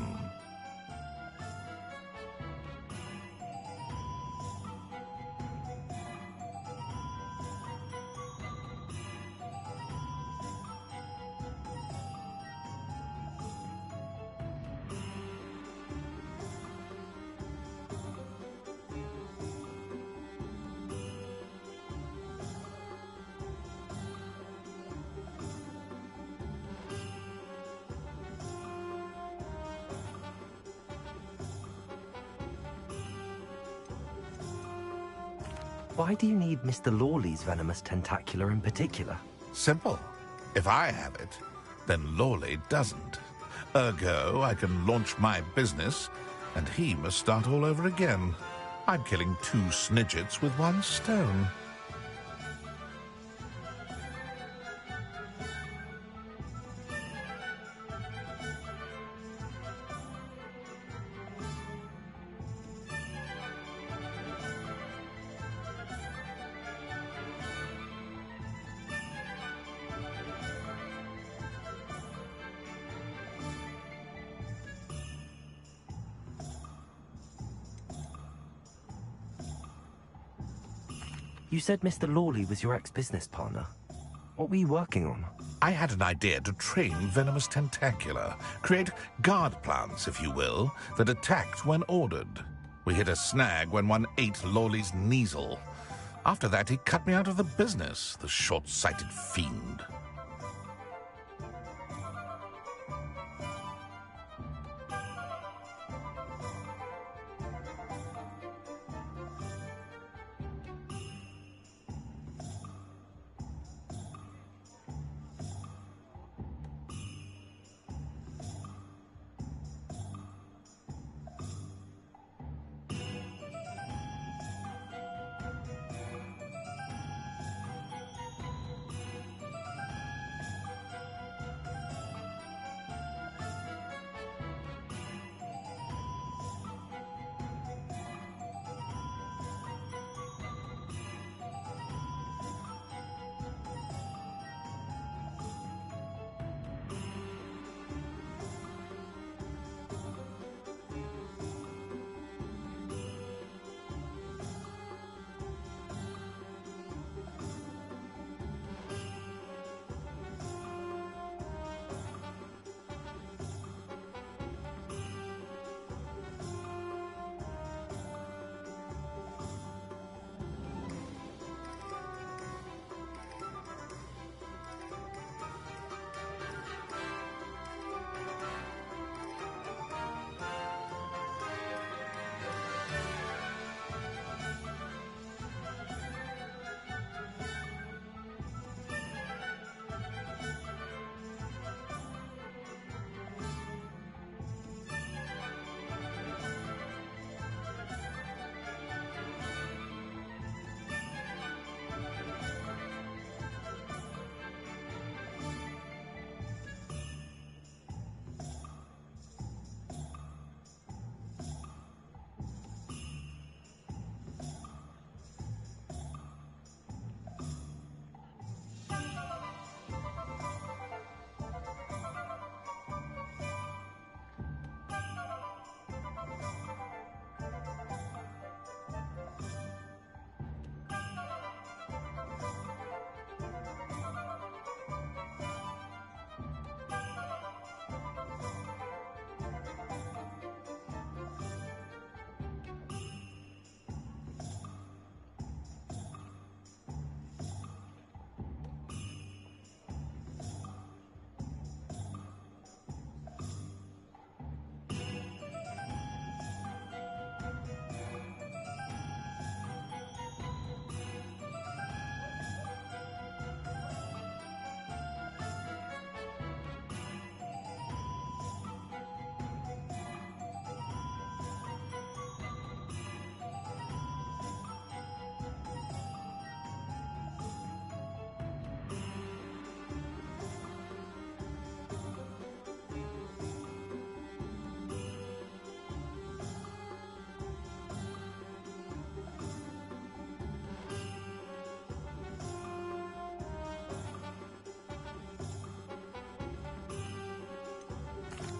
Why do you need Mr. Lawley's venomous tentacular in particular? Simple. If I have it, then Lawley doesn't. Ergo, I can launch my business, and he must start all over again. I'm killing 2 snidgets with 1 stone. You said Mr. Lawley was your ex-business partner. What were you working on? I had an idea to train venomous tentacula, create guard plants, if you will, that attacked when ordered. We hit a snag when one ate Lawley's Kneasel. After that, he cut me out of the business, the short-sighted fiend.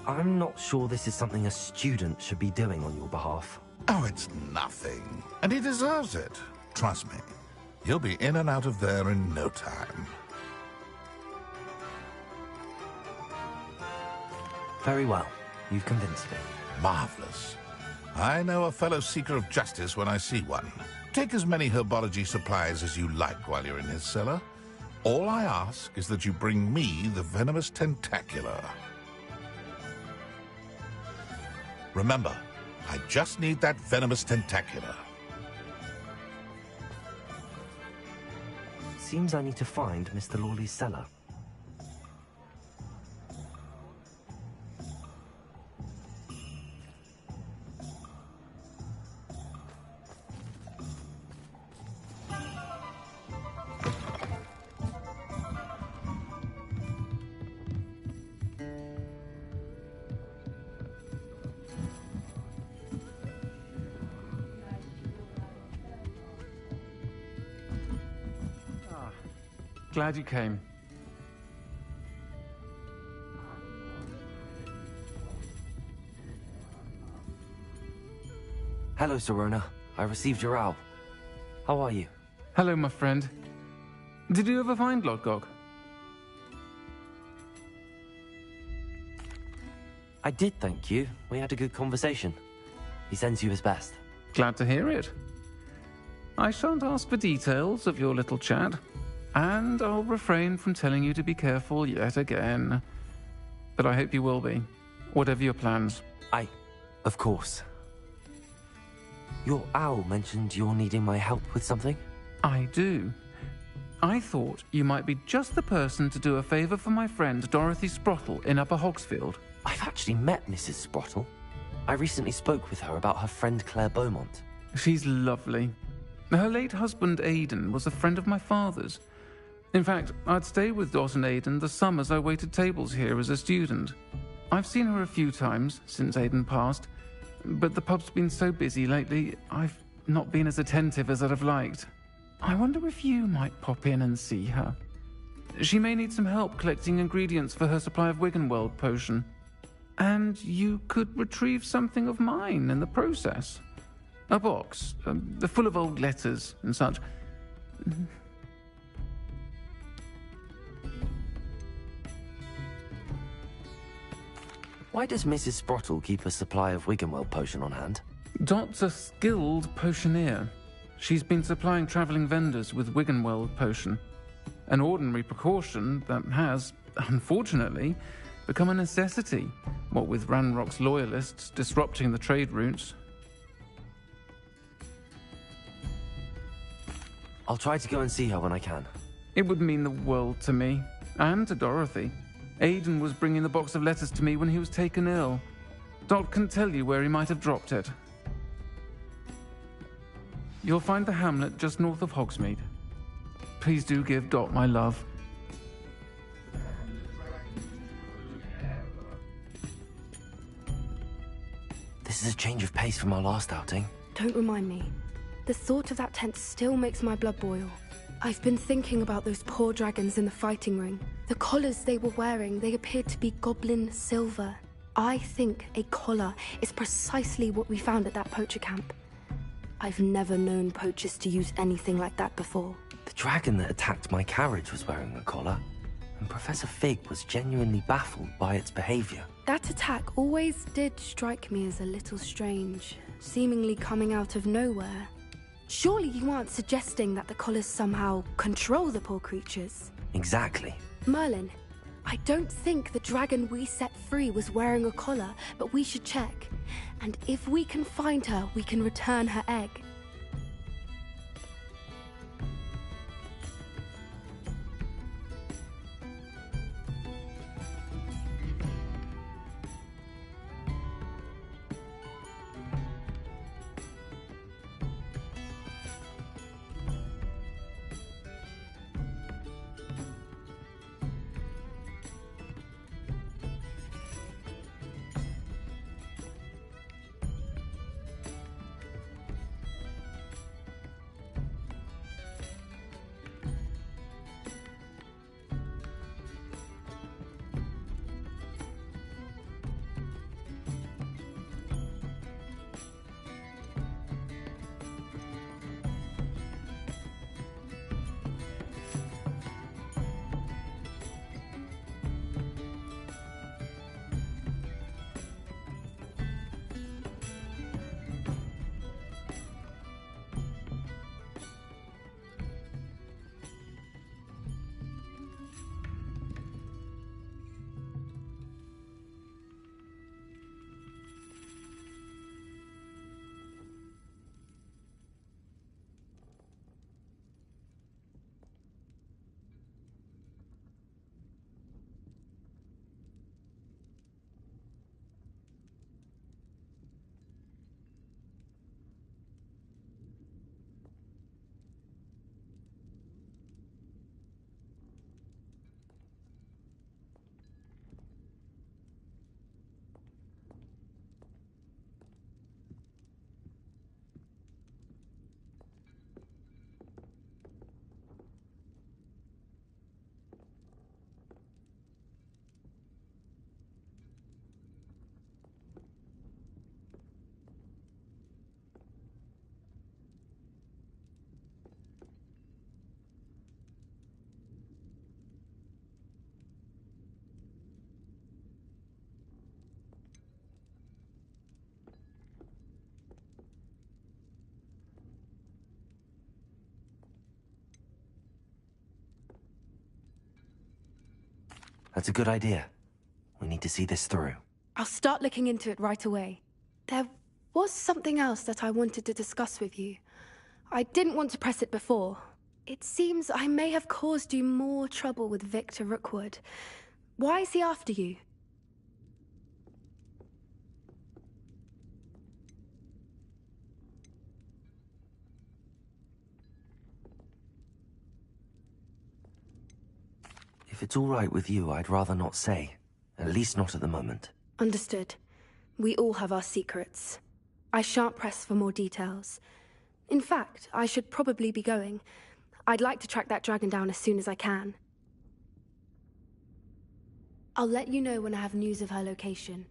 I'm not sure this is something a student should be doing on your behalf. Oh, it's nothing. And he deserves it. Trust me. He'll be in and out of there in no time. Very well. You've convinced me. Marvelous. I know a fellow seeker of justice when I see one. Take as many herbology supplies as you like while you're in his cellar. All I ask is that you bring me the venomous tentacular. Remember, I just need that venomous tentacular. seems I need to find Mr. Lawley's cellar. Glad you came. Hello, Serona. I received your owl. How are you? Hello, my friend. Did you ever find Lodgok? I did, thank you. We had a good conversation. He sends you his best. Glad to hear it. I shan't ask for details of your little chat, and I'll refrain from telling you to be careful yet again. But I hope you will be, whatever your plans. Of course. Your owl mentioned you're needing my help with something? I do. I thought you might be just the person to do a favor for my friend Dorothy Sprottle in Upper Hogsfield. I've actually met Mrs. Sprottle. I recently spoke with her about her friend Claire Beaumont. She's lovely. Her late husband Aidan was a friend of my father's. In fact, I'd stay with Dot and Aidan the summers I waited tables here as a student. I've seen her a few times since Aidan passed, but the pub's been so busy lately, I've not been as attentive as I'd have liked. I wonder if you might pop in and see her. She may need some help collecting ingredients for her supply of Wiggenweld potion. And you could retrieve something of mine in the process. A box, full of old letters and such. Why does Mrs. Sprottle keep a supply of Wiggenweld potion on hand? Dot's a skilled potioneer. She's been supplying travelling vendors with Wiggenweld potion. An ordinary precaution that has, unfortunately, become a necessity, what with Ranrock's loyalists disrupting the trade routes. I'll try to go and see her when I can. It would mean the world to me, and to Dorothy. Aidan was bringing the box of letters to me when he was taken ill. Dot can tell you where he might have dropped it. You'll find the hamlet just north of Hogsmeade. Please do give Dot my love. This is a change of pace from our last outing. Don't remind me. The thought of that tent still makes my blood boil. I've been thinking about those poor dragons in the fighting ring. The collars they were wearing, they appeared to be goblin silver. I think a collar is precisely what we found at that poacher camp. I've never known poachers to use anything like that before. The dragon that attacked my carriage was wearing a collar, and Professor Fig was genuinely baffled by its behavior. That attack always did strike me as a little strange, seemingly coming out of nowhere. Surely you aren't suggesting that the collars somehow control the poor creatures? Exactly. Merlin, I don't think the dragon we set free was wearing a collar, but we should check. And if we can find her, we can return her egg. That's a good idea. We need to see this through. I'll start looking into it right away. There was something else that I wanted to discuss with you. I didn't want to press it before. It seems I may have caused you more trouble with Victor Rookwood. Why is he after you? If it's all right with you, I'd rather not say. At least not at the moment. Understood. We all have our secrets. I shan't press for more details. In fact, I should probably be going. I'd like to track that dragon down as soon as I can. I'll let you know when I have news of her location.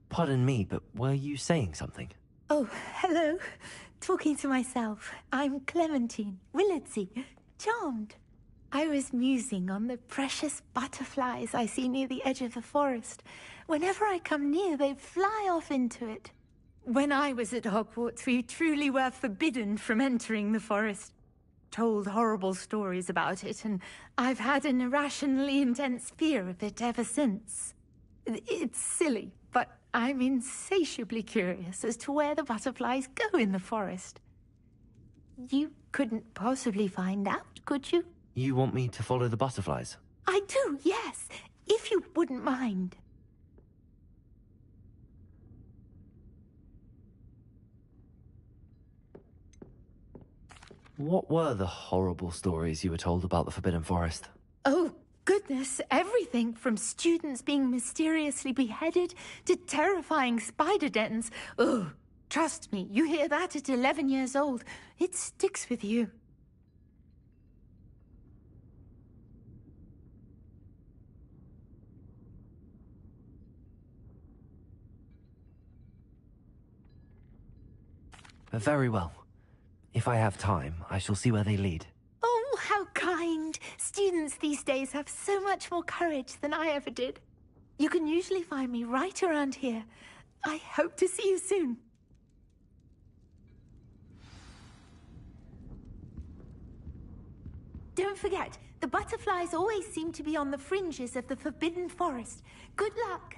Pardon me, but were you saying something? Oh, hello. Talking to myself. I'm Clementine Willardsey. Charmed. I was musing on the precious butterflies I see near the edge of the forest. Whenever I come near, they fly off into it. When I was at Hogwarts, we truly were forbidden from entering the forest. Told horrible stories about it, and I've had an irrationally intense fear of it ever since. It's silly, but I'm insatiably curious as to where the butterflies go in the forest. You couldn't possibly find out, could you? You want me to follow the butterflies? I do, yes, if you wouldn't mind. What were the horrible stories you were told about the Forbidden Forest? Oh, goodness, everything from students being mysteriously beheaded to terrifying spider dens. Ugh, trust me, you hear that at 11 years old, it sticks with you. Very well. If I have time, I shall see where they lead. Oh, how kind. Students these days have so much more courage than I ever did. You can usually find me right around here. I hope to see you soon. Don't forget, the butterflies always seem to be on the fringes of the Forbidden Forest. Good luck.